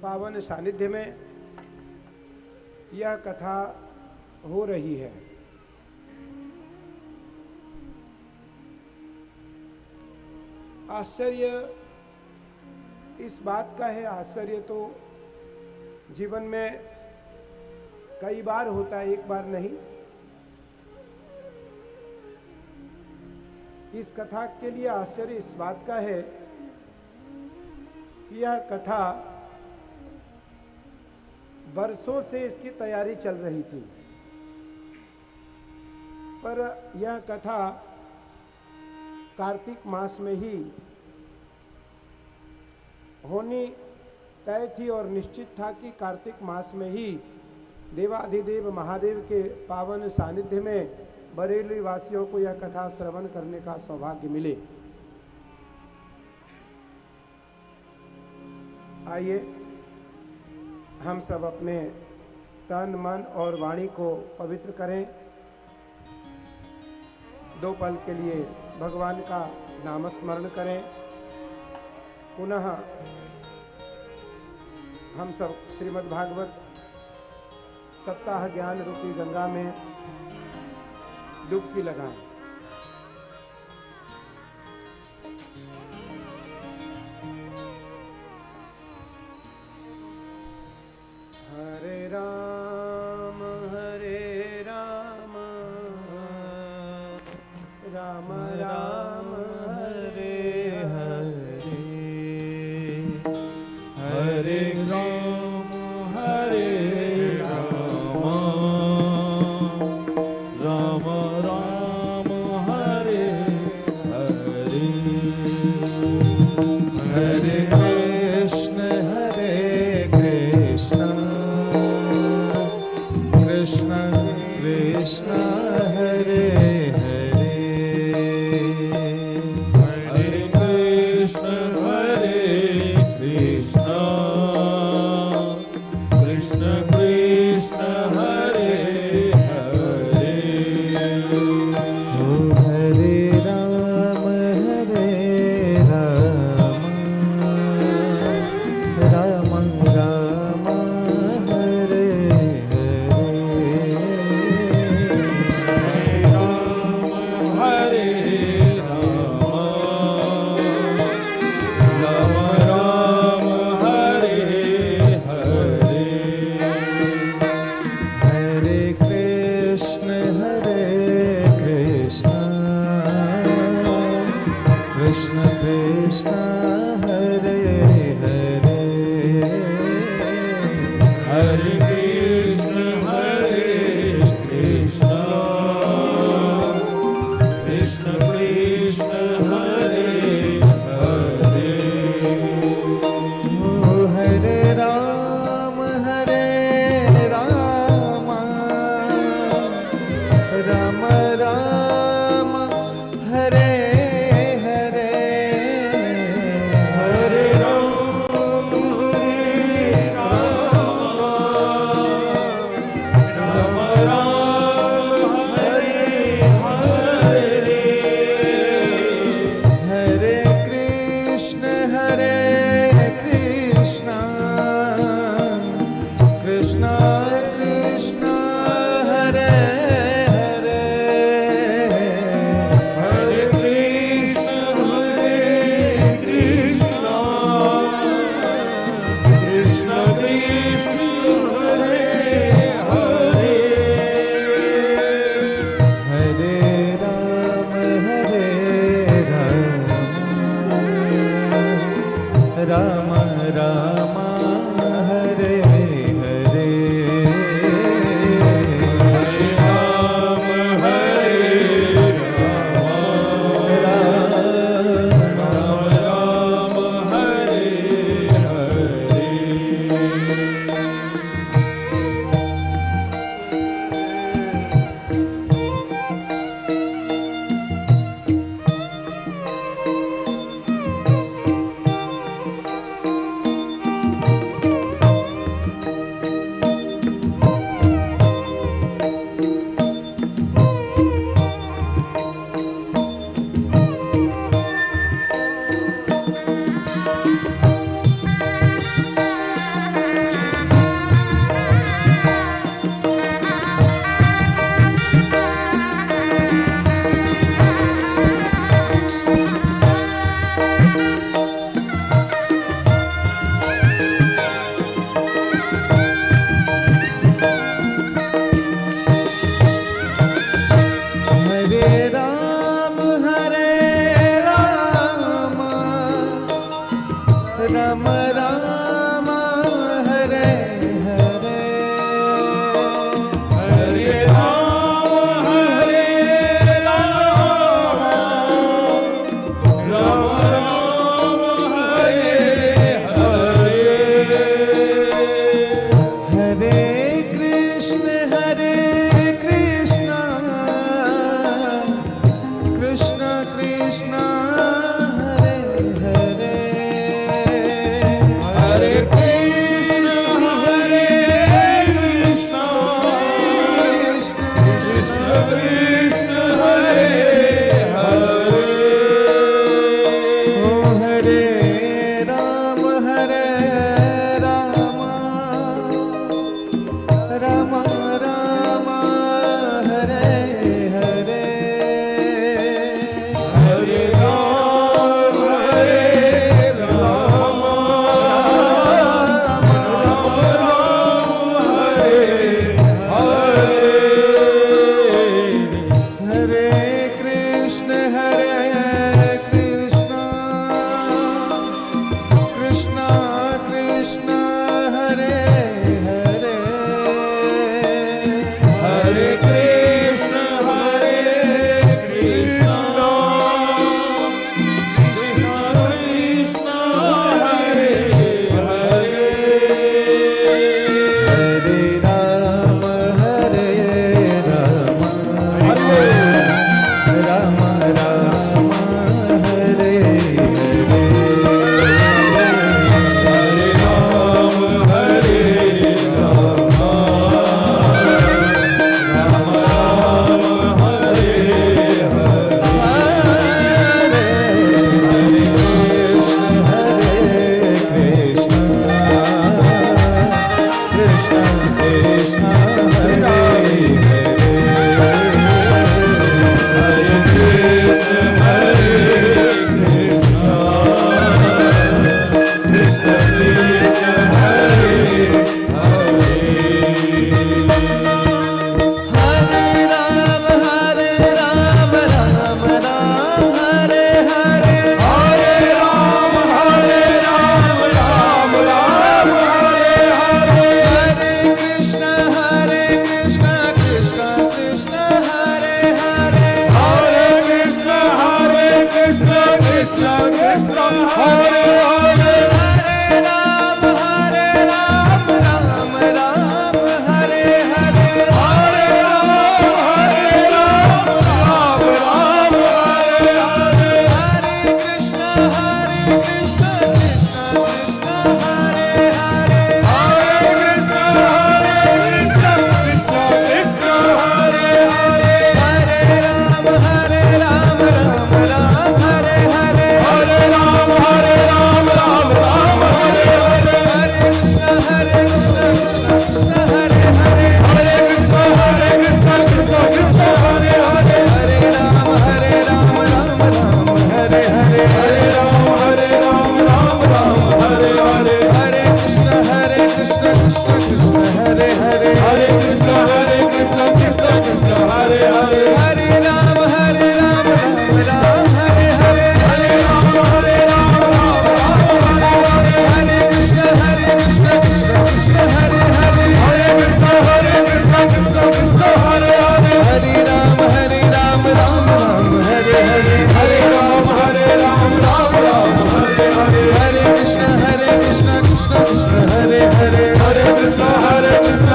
पावन सानिध्य में यह कथा हो रही है। आश्चर्य इस बात का है, आश्चर्य तो जीवन में कई बार होता है, एक बार नहीं। इस कथा के लिए आश्चर्य इस बात का है कि यह कथा बरसों से इसकी तैयारी चल रही थी, पर यह कथा कार्तिक मास में ही होनी तय थी और निश्चित था कि कार्तिक मास में ही देवाधिदेव महादेव के पावन सानिध्य में बरेली वासियों को यह कथा श्रवण करने का सौभाग्य मिले। आइए हम सब अपने तन मन और वाणी को पवित्र करें। 2 पल के लिए भगवान का नाम स्मरण करें। पुनः हम सब श्रीमद् भागवत सप्ताह ज्ञान रूपी गंगा में डुबकी लगाएं। हरे राम राम राम हरे हरे, हरे राम राम राम हरे हरे, हरे कृष्ण कृष्ण कृष्ण हरे हरे, हरे कृष्ण कृष्ण कृष्ण हरे हरे, हरे राम राम राम हरे हरे, कृष्ण हरे हरे हरे राम राम राम हरे हरे हरे राम हरे कृष्ण कृष्ण कृष्ण हरे हरे हरे कृष्ण कृष्ण कृष्ण हरे हरे हरे राम राम राम हरे हरे हरे राम राम राम हरे कृष्ण कृष्ण हरे हरे कृष्ण कृष्ण कृष्ण हरे हरे राम राम राम हरे हरे हरे राम राम हरे हरे हरे कृष्ण कृष्ण कृष्ण हरे हरे हरे कृष्ण कृष्ण कृष्ण हरे हरे हरे राम राम राम हरे हरे हरे राम राम हरे हरे हरे कृष्ण कृष्ण कृष्ण हरे हरे हरे कृष्ण कृष्ण हरे हरे हरे राम राम हरे हरे हरे राम राम हरे हरे हरे कृष्ण कृष्ण कृष्ण हरे हरे हरे कृष्ण कृष्ण हरे हरे हरे राम राम हरे हरे हरे राम हरे हरे हरे कृष्ण कृष्ण कृष्ण हरे हरे हरे कृष्ण कृष्ण हरे हरे हरे राम राम हरे हरे हरे राम हरे कृष्ण कृष्ण कृष्ण हरे हरे हरे कृष्ण कृष्ण हरे हरे हरे राम हरे हरे राम हरे हरे कृष्ण कृष्ण कृष्ण हरे हरे हरे कृष्ण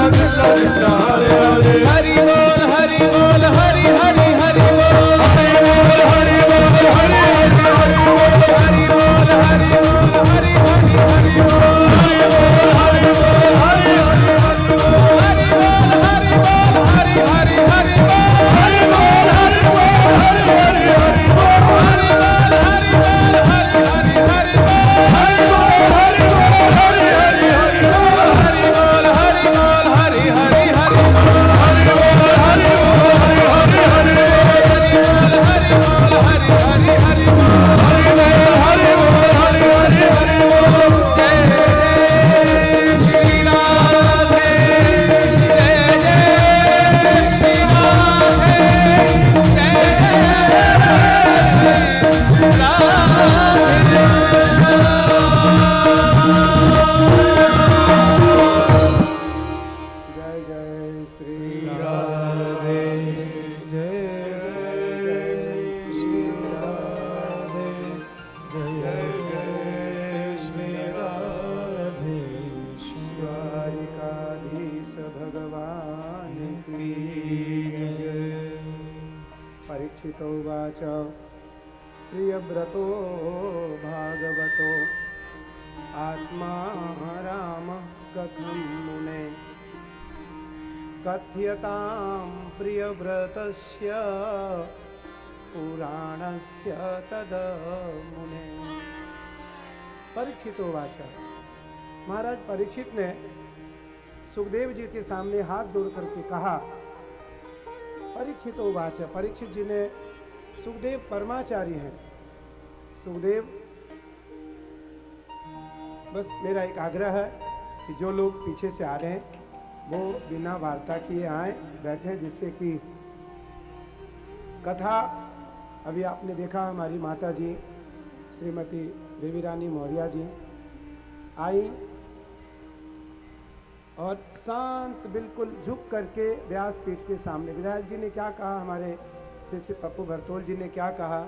कृष्ण हरे हरे हरि बोल हरि बोल हरि हरि हरि बोल हरि बोल हरि बोल हरि हरि बोल हरि बोल हरि बोल हरि हरि हरि बोल हरि बोल हरि बोल हरि हरि हरि बोल हरि बोल हरि बोल हरि हरि हरि बोल हरि बोल हरि बोल हरि हरि हरि बोल हरि बोल हरि बोल हरि हरि हरि बोल हरि बोल हरि बोल हरि हरि हरि बोल हरि बोल हरि बोल हरि हरि हरि बोल हरि बोल हरि बोल हरि हरि हरि बोल हरि बोल हरि बोल हरि हरि हरि बोल हरि बोल हरि बोल हरि हरि हरि बोल जय श्री राधे जय श्री राधे जय श्री राधे जय जय श्री राधे जय श्री राधे जय श्री राधे द्वारिकाधीश भगवान की जय। परीक्षितोवाच प्रियव्रतो भागवतो आत्मा राम कथं मुने कथ्यतां प्रियव्रतस्य पुराणस्य तद मुने। परीक्षितोवाच। महाराज परीक्षित ने सुखदेव जी के सामने हाथ जोड़ करके कहा, परीक्षितोवाच। परीक्षित जी ने, सुखदेव परमाचार्य हैं। सुखदेव, बस मेरा एक आग्रह है कि जो लोग पीछे से आ रहे हैं वो बिना वार्ता किए आए, बैठे, जिससे कि कथा, अभी आपने देखा हमारी माता जी श्रीमती देवी रानी मौर्य जी आई और शांत बिल्कुल झुक करके व्यासपीठ के सामने, विधायक जी ने क्या कहा, हमारे शिष्य पप्पू भरतोल जी ने क्या कहा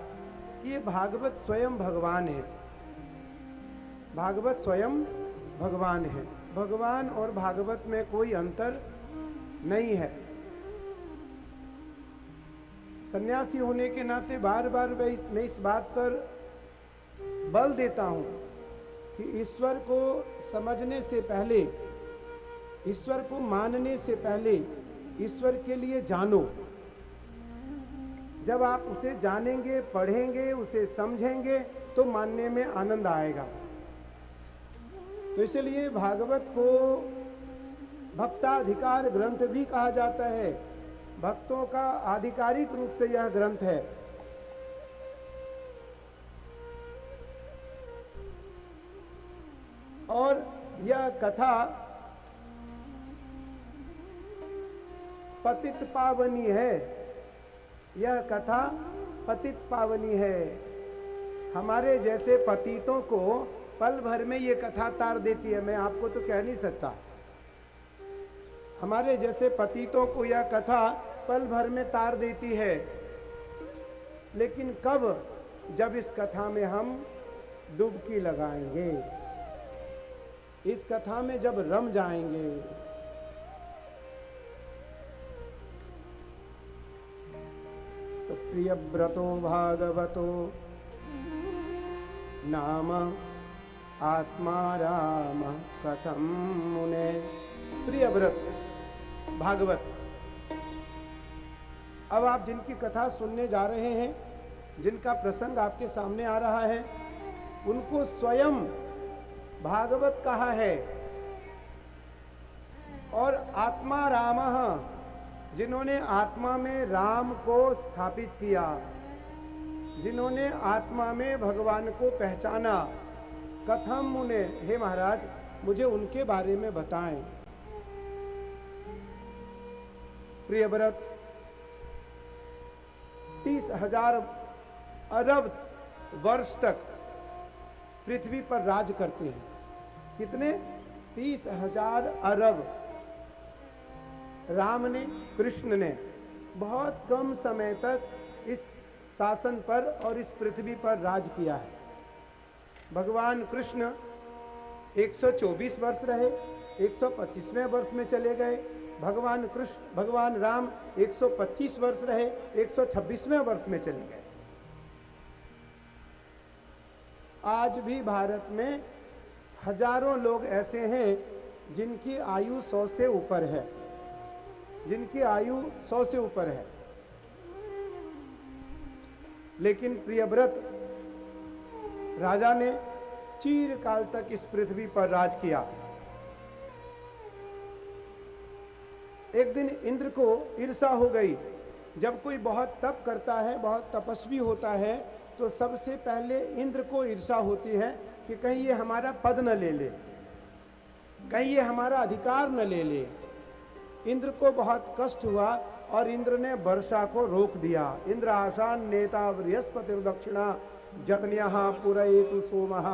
कि ये भागवत स्वयं भगवान है। भागवत स्वयं भगवान है। भगवान और भागवत में कोई अंतर नहीं है। सन्यासी होने के नाते बार बार मैं इस बात पर बल देता हूं कि ईश्वर को समझने से पहले, ईश्वर को मानने से पहले ईश्वर के लिए जानो। जब आप उसे जानेंगे, पढ़ेंगे, उसे समझेंगे तो मानने में आनंद आएगा। तो इसलिए भागवत को भक्ताधिकार ग्रंथ भी कहा जाता है। भक्तों का आधिकारिक रूप से यह ग्रंथ है। और यह कथा पतित पावनी है। यह कथा पतित पावनी है। हमारे जैसे पतितों को पल भर में ये कथा तार देती है। मैं आपको तो कह नहीं सकता। हमारे जैसे पतितों को यह कथा पल भर में तार देती है। लेकिन कब? जब इस कथा में हम डुबकी लगाएंगे, इस कथा में जब रम जाएंगे। तो प्रियव्रतो भागवतो नाम आत्मा राम कथम मुने। प्रियव्रत भागवत। अब आप जिनकी कथा सुनने जा रहे हैं, जिनका प्रसंग आपके सामने आ रहा है, उनको स्वयं भागवत कहा है। और आत्मा रामः, जिन्होंने आत्मा में राम को स्थापित किया, जिन्होंने आत्मा में भगवान को पहचाना। कथम मुने, हे महाराज मुझे उनके बारे में बताएं। प्रियव्रत 30,000 अरब वर्ष तक पृथ्वी पर राज करते हैं। कितने? 30,000 अरब। राम ने, कृष्ण ने बहुत कम समय तक इस शासन पर और इस पृथ्वी पर राज किया है। भगवान कृष्ण 124 वर्ष रहे, 125वें वर्ष में चले गए। भगवान राम 125 वर्ष रहे, 126वें वर्ष में चले गए। आज भी भारत में हजारों लोग ऐसे हैं जिनकी आयु 100 से ऊपर है, जिनकी आयु 100 से ऊपर है। लेकिन प्रियव्रत राजा ने चिरकाल तक इस पृथ्वी पर राज किया। एक दिन इंद्र को ईर्ष्या हो गई। जब कोई बहुत तप करता है, बहुत तपस्वी होता है, तो सबसे पहले इंद्र को ईर्ष्या होती है कि कहीं ये हमारा पद न ले ले, कहीं ये हमारा अधिकार न ले ले। इंद्र को बहुत कष्ट हुआ और इंद्र ने वर्षा को रोक दिया। इंद्र आशान नेता बृहस्पति दक्षिणा जगन्यः पुरयेतु सोमः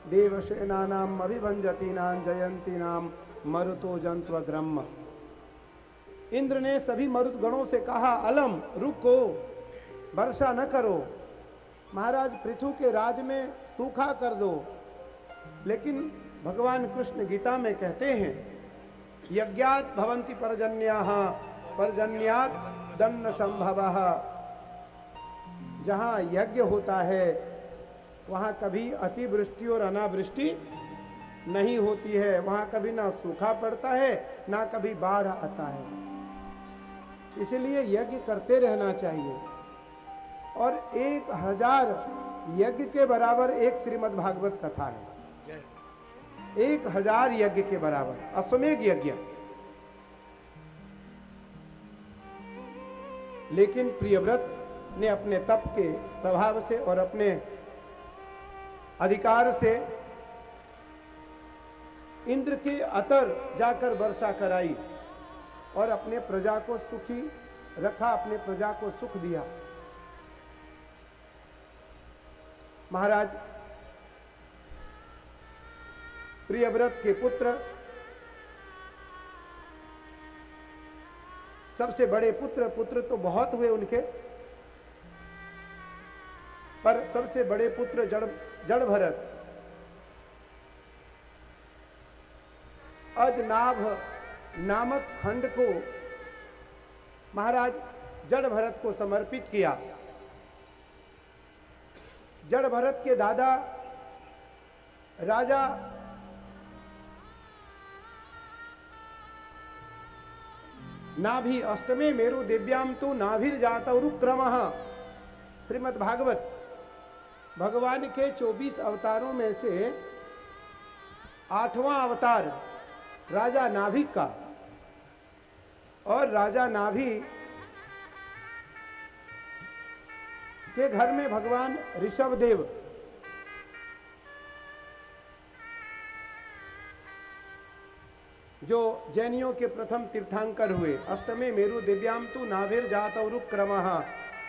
देवसेनानाम अभिभंजतीनां जयंतीनाम मरुतो जंत्वग्रम। इंद्र ने सभी मरुत गणों से कहा, अलम, रुको, वर्षा न करो, महाराज पृथु के राज में सूखा कर दो। लेकिन भगवान कृष्ण गीता में कहते हैं, यज्ञात भवन्ति पर्जन्याः पर्जन्यात दन्न संभवः। जहाँ यज्ञ होता है वहाँ कभी अतिवृष्टि और अनावृष्टि नहीं होती है। वहाँ कभी ना सूखा पड़ता है, ना कभी बाढ़ आता है। इसलिए यज्ञ करते रहना चाहिए। और 1000 यज्ञ के बराबर एक श्रीमद् भागवत कथा है, 1000 यज्ञ के बराबर अश्वमेध यज्ञ। लेकिन प्रियव्रत ने अपने तप के प्रभाव से और अपने अधिकार से इंद्र के अतर जाकर वर्षा कराई और अपने प्रजा को सुखी रखा, अपने प्रजा को सुख दिया। महाराज प्रियव्रत के पुत्र, सबसे बड़े पुत्र तो बहुत हुए उनके, पर सबसे बड़े पुत्र जड़ भरत अजनाभ नामक खंड को महाराज जड़ भरत को समर्पित किया। जड़ भरत के दादा राजा नाभि अष्टमे मेरु दिव्याम तो नाभिर जातरुक्रमः, श्रीमद् भागवत। भगवान के 24 अवतारों में से 8वां अवतार राजा नाभि का, और राजा नाभि के घर में भगवान ऋषभदेव जो जैनियों के प्रथम तीर्थंकर हुए, अष्टमे मेरु दिव्याम तु नाभिर जातरुक्रमः,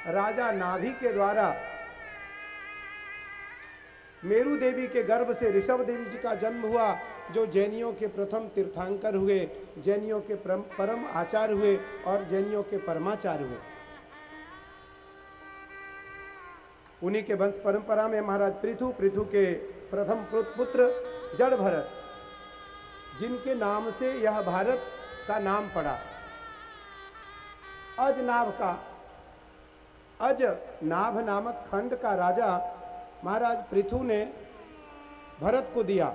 राजा नाभि के द्वारा मेरु देवी के गर्भ से ऋषभ देवी जी का जन्म हुआ, जो जैनियों के प्रथम तीर्थंकर हुए, जैनियों के परम आचार्य हुए और जैनियों के परमाचार्य हुए। उन्हीं के वंश परंपरा में महाराज पृथु के प्रथम पुत्र जड़ भरत, जिनके नाम से यह भारत का नाम पड़ा। अजनाभ नामक खंड का राजा महाराज पृथु ने भरत को दिया,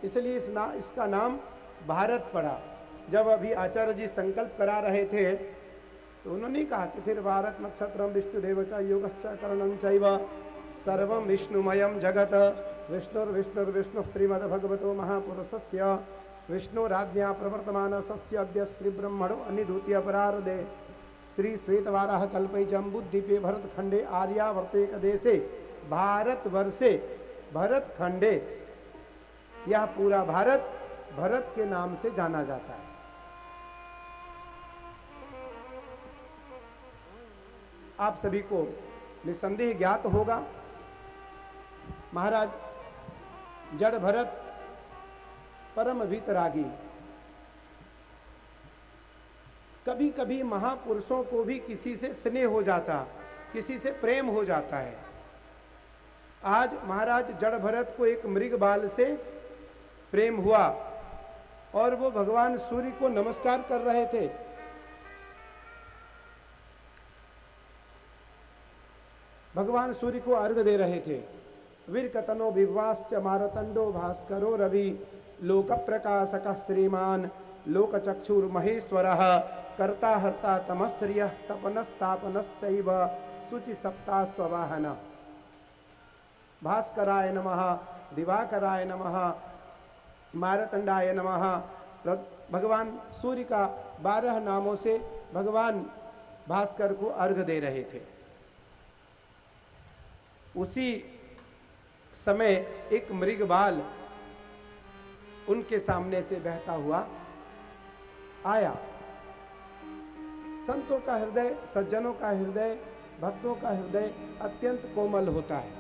इसलिए इसका नाम भारत पड़ा। जब अभी आचार्य जी संकल्प करा रहे थे तो उन्होंने कहा कि फिर भारत नक्षत्रम विष्णुदेव च योगश्च करणं चैव सर्वं विष्णुमयं जगत विष्णुर्विष्णुर्विष्णु श्रीमद्भगवतो महापुरुषस्य विष्णुराज्ञा प्रवर्तमानस्य अद्य श्री ब्रह्मणो अनिद्वितीय परार्धे श्री श्वेतवाराह कल्पे जम्बुद्वीपे भरतखंडे आर्यावर्ते देशे भारतवर्षे भरतखंडे, यह पूरा भारत भरत के नाम से जाना जाता है। आप सभी को निसंदेह ज्ञात होगा, महाराज जड़ भरत परम वीतरागी। कभी कभी महापुरुषों को भी किसी से स्नेह हो जाता, किसी से प्रेम हो जाता है। आज महाराज जड़ भरत को एक मृग बाल से प्रेम हुआ और वो भगवान सूर्य को नमस्कार कर रहे थे। भगवान सूर्य को अर्घ दे रहे थे। वीरकतनो विवाश्च मारतंडो भास्करो रवि लोक प्रकाशक श्रीमान लोकचक्षुर महेश्वरः कर्ता हर्ता तमस्त्रियः तपनस्तापनश्चैव शुचि सप्ता स्ववाहन। भास्कराय नमः, दिवाकराय नमः, मारतंडाय नमः। भगवान सूर्य का 12 नामों से भगवान भास्कर को अर्घ दे रहे थे। उसी समय एक मृगबाल उनके सामने से बहता हुआ आया। संतों का हृदय, सज्जनों का हृदय, भक्तों का हृदय अत्यंत कोमल होता है।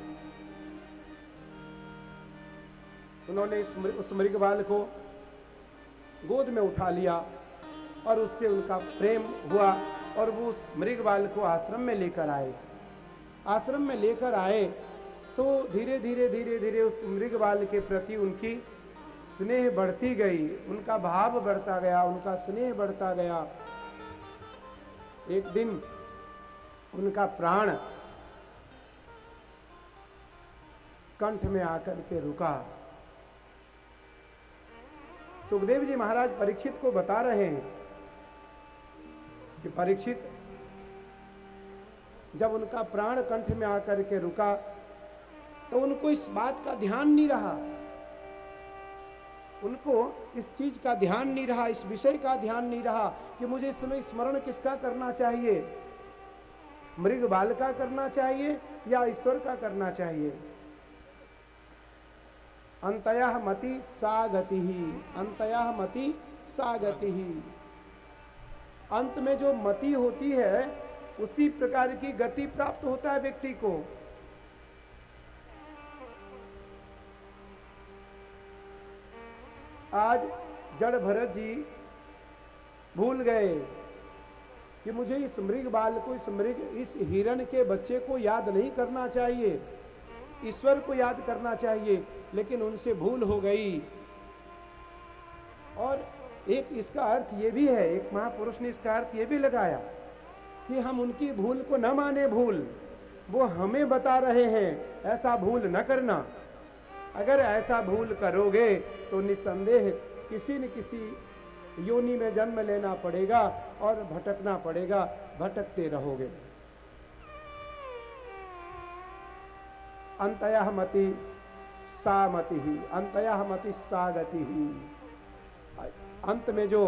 उन्होंने उस मृगबाल को गोद में उठा लिया और उससे उनका प्रेम हुआ और वो उस मृगबाल को आश्रम में लेकर आए। आश्रम में लेकर आए तो धीरे धीरे उस मृगबाल के प्रति उनकी स्नेह बढ़ती गई, उनका भाव बढ़ता गया, उनका स्नेह बढ़ता गया। एक दिन उनका प्राण कंठ में आकर के रुका। सुखदेव जी महाराज परीक्षित को बता रहे हैं कि परीक्षित, जब उनका प्राण कंठ में आकर के रुका तो उनको इस बात का ध्यान नहीं रहा, उनको इस चीज का ध्यान नहीं रहा, इस विषय का ध्यान नहीं रहा कि मुझे इस समय स्मरण किसका करना चाहिए, मृग बाल का करना चाहिए या ईश्वर का करना चाहिए। अंतयः मति सा गति ही, अंतयः मति सा गति ही। अंत में जो मति होती है उसी प्रकार की गति प्राप्त होता है व्यक्ति को। आज जड़ भरत जी भूल गए कि मुझे इस मृग बाल को, इस हिरण के बच्चे को याद नहीं करना चाहिए, ईश्वर को याद करना चाहिए, लेकिन उनसे भूल हो गई। और एक इसका अर्थ ये भी है, एक महापुरुष ने इसका अर्थ ये भी लगाया कि हम उनकी भूल को न माने भूल, वो हमें बता रहे हैं ऐसा भूल न करना। अगर ऐसा भूल करोगे तो निस्संदेह किसी न किसी योनि में जन्म लेना पड़ेगा और भटकना पड़ेगा, भटकते रहोगे। अंतयः मति सा मति ही, अंतयः मति सा गति ही। अंत में जो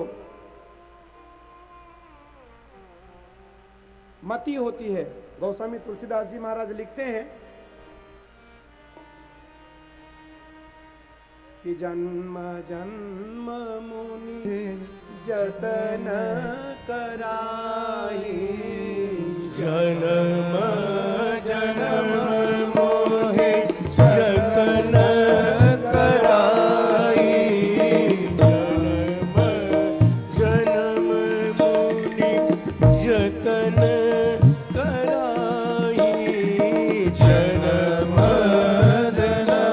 मति होती है, गोस्वामी तुलसीदास जी महाराज लिखते हैं कि जन्म जन्म मुनि जतन कराई, जन्म जन्म मोहे जतन कराई, जन्म जन्म मुनि जतन कराई, जन्म जन्म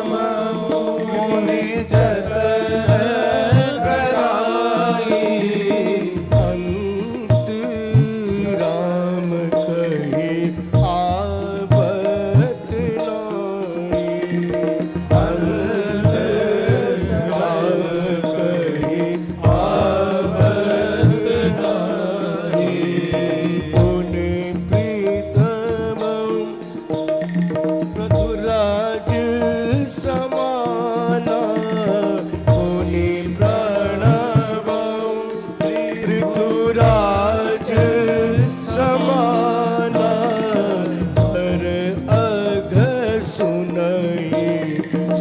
मुनि जतन कराई, अंत राम कहे आवत नाई, अंत राम कहे आवत नाई, पुनि प्रीतमं पृथुराज समाना, पुनि प्रणवं पृथुराज समाना, पर अघ सुनहि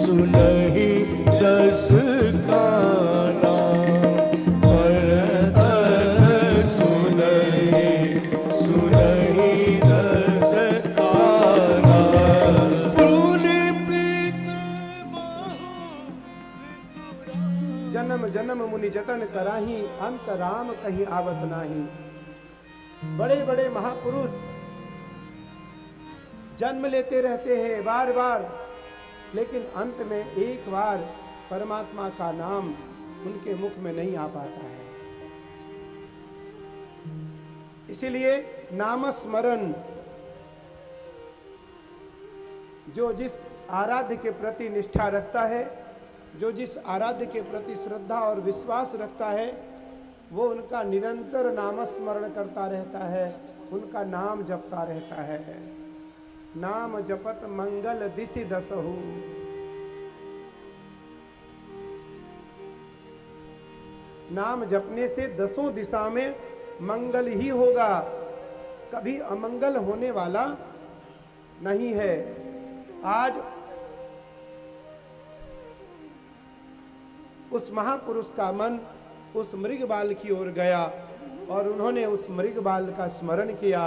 सुनहि दस काना, पर अघ सुनहि सुनहि दस काना, पुनि प्रीतमं जन्म जन्म मुनि जतन कराही, अंत राम कहीं आवत नाही। बड़े बड़े महापुरुष जन्म लेते रहते हैं बार बार, लेकिन अंत में एक बार परमात्मा का नाम उनके मुख में नहीं आ पाता है। इसीलिए नामस्मरण जो जिस आराध्य के प्रति निष्ठा रखता है, जो जिस आराध्य के प्रति श्रद्धा और विश्वास रखता है, वो उनका निरंतर नामस्मरण करता रहता है, उनका नाम जपता रहता है। नाम जपत मंगल दिशि दसहु, नाम जपने से दसों दिशा में मंगल ही होगा, कभी अमंगल होने वाला नहीं है। आज उस महापुरुष का मन उस मृगबाल की ओर गया और उन्होंने उस मृगबाल का स्मरण किया।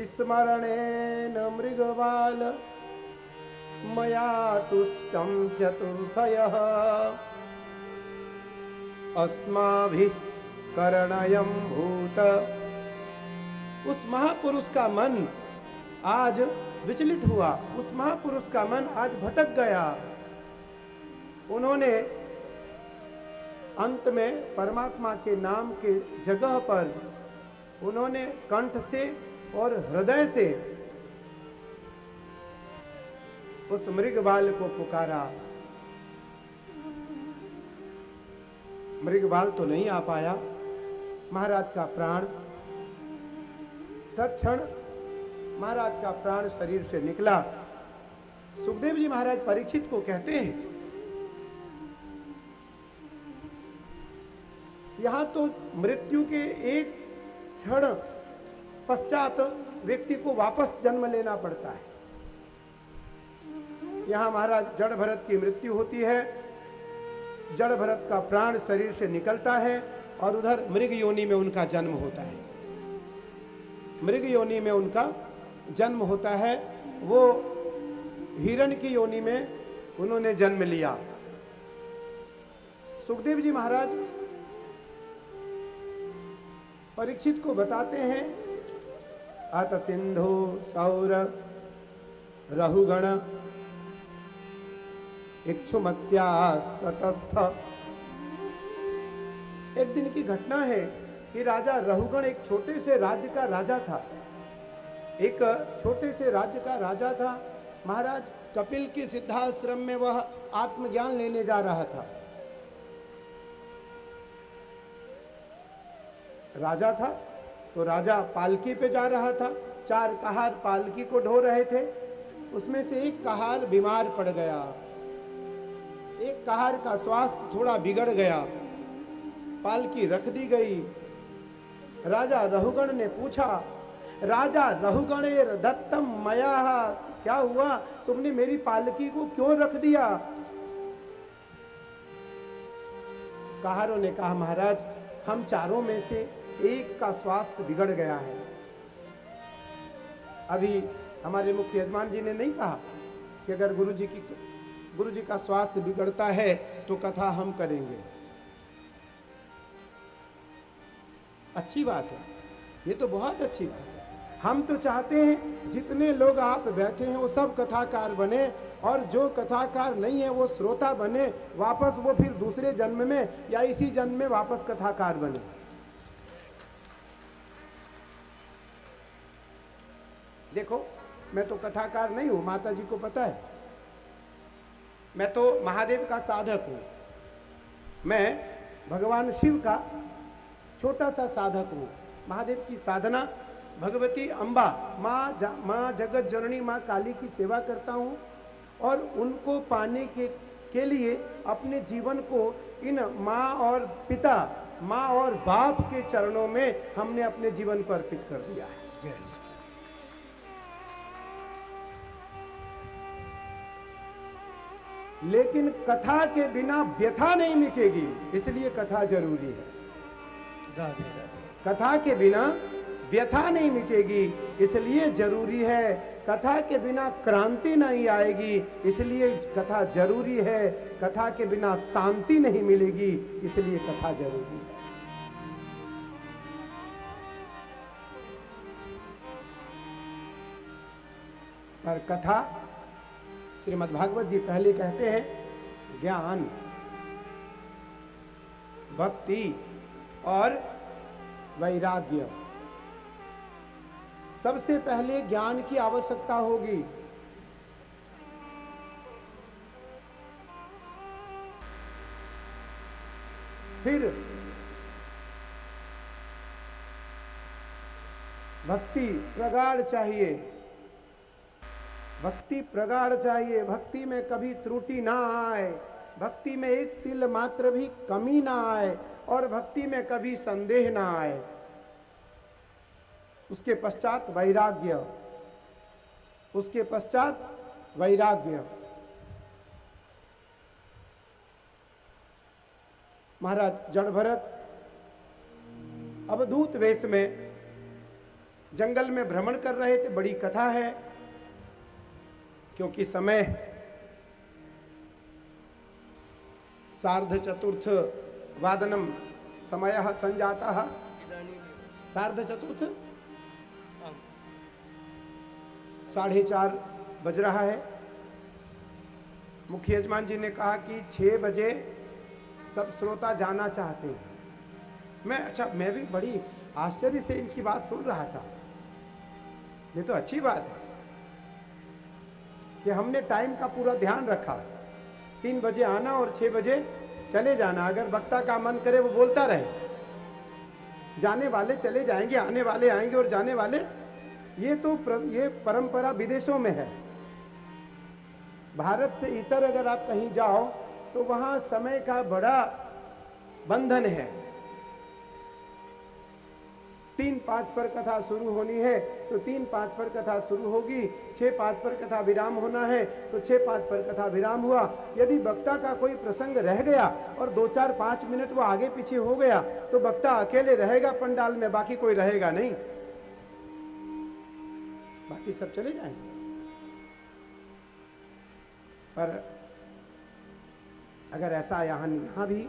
स्मरणेन मृगबाल मया तुष्टं चतुर्थयः, अस्माभिः करणयं भूत। उस महापुरुष का मन आज विचलित हुआ, उस महापुरुष का मन आज भटक गया। उन्होंने अंत में परमात्मा के नाम के जगह पर उन्होंने कंठ से और हृदय से उस मृगबाल को पुकारा। मृगबाल तो नहीं आ पाया, महाराज का प्राण, तत्क्षण महाराज का प्राण शरीर से निकला। सुखदेव जी महाराज परीक्षित को कहते हैं, यहां तो मृत्यु के एक क्षण पश्चात व्यक्ति को वापस जन्म लेना पड़ता है। यहां महाराज जड़ भरत की मृत्यु होती है, जड़ भरत का प्राण शरीर से निकलता है और उधर मृग योनि में उनका जन्म होता है। मृग योनि में उनका जन्म होता है। वो हिरण की योनि में उन्होंने जन्म लिया। सुखदेव जी महाराज परीक्षित को बताते हैं, अत सिंधु सौर रहुगण इक्षुमत्यास्ततस्थ। एक दिन की घटना है कि राजा रहुगण एक छोटे से राज्य का राजा था। एक छोटे से राज्य का राजा था। महाराज कपिल के सिद्धाश्रम में वह आत्मज्ञान लेने जा रहा था। राजा था तो राजा पालकी पे जा रहा था। 4 कहार पालकी को ढो रहे थे। उसमें से एक कहार बीमार पड़ गया। एक कहार का स्वास्थ्य थोड़ा बिगड़ गया। पालकी रख दी गई। राजा रहुगण ने पूछा, राजा रहुगणेर दत्तम मया, क्या हुआ, तुमने मेरी पालकी को क्यों रख दिया? कहारों ने कहा, महाराज हम चारों में से एक का स्वास्थ्य बिगड़ गया है। अभी हमारे मुख्य यजमान जी ने नहीं कहा कि अगर गुरु जी का स्वास्थ्य बिगड़ता है तो कथा हम करेंगे। अच्छी बात है, ये तो बहुत अच्छी बात है। हम तो चाहते हैं जितने लोग आप बैठे हैं वो सब कथाकार बने, और जो कथाकार नहीं है वो श्रोता बने, वापस वो फिर दूसरे जन्म में या इसी जन्म में वापस कथाकार बने। देखो, मैं तो कथाकार नहीं हूं, माता जी को पता है। मैं तो महादेव का साधक हूं। मैं भगवान शिव का छोटा सा साधक हूं। महादेव की साधना, भगवती अम्बा माँ जगत जननी माँ काली की सेवा करता हूँ, और उनको पाने के लिए अपने जीवन को इन माँ और पिता, माँ और बाप के चरणों में हमने अपने जीवन को अर्पित कर दिया है। लेकिन कथा के बिना व्यथा नहीं मिटेगी, इसलिए कथा जरूरी है। कथा के बिना व्यथा नहीं मिटेगी, इसलिए जरूरी है। कथा के बिना क्रांति नहीं आएगी, इसलिए कथा जरूरी है। कथा के बिना शांति नहीं मिलेगी, इसलिए कथा जरूरी है। पर कथा, श्रीमद् भागवत जी पहले कहते हैं ज्ञान, भक्ति और वैराग्य। सबसे पहले ज्ञान की आवश्यकता होगी। फिर भक्ति प्रगाढ़ चाहिए। भक्ति प्रगाढ़ चाहिए। भक्ति में कभी त्रुटि ना आए, भक्ति में एक तिल मात्र भी कमी ना आए, और भक्ति में कभी संदेह ना आए। उसके पश्चात वैराग्य, उसके पश्चात वैराग्य। महाराज जड़ भरत अवधूत वेश में जंगल में भ्रमण कर रहे थे। बड़ी कथा है, क्योंकि समय सार्ध चतुर्थ वादनम समयः संजातः। सार्ध चतुर्थ 4:30 बज रहा है। मुख्य यजमान जी ने कहा कि 6 बजे सब श्रोता जाना चाहते हैं। मैं भी बड़ी आश्चर्य से इनकी बात सुन रहा था। ये तो अच्छी बात है कि हमने टाइम का पूरा ध्यान रखा। 3 बजे आना और 6 बजे चले जाना। अगर वक्ता का मन करे वो बोलता रहे, जाने वाले चले जाएंगे, आने वाले आएंगे और जाने वाले। ये परंपरा विदेशों में है। भारत से इतर अगर आप कहीं जाओ तो वहां समय का बड़ा बंधन है। 3-5 पर कथा शुरू होनी है तो 3-5 पर कथा शुरू होगी, 6-5 पर कथा विराम होना है तो 6-5 पर कथा विराम हुआ। यदि वक्ता का कोई प्रसंग रह गया और 2-4-5 मिनट वो आगे पीछे हो गया तो वक्ता अकेले रहेगा पंडाल में, बाकी कोई रहेगा नहीं, बाकी सब चले जाएंगे। पर अगर ऐसा यहाँ भी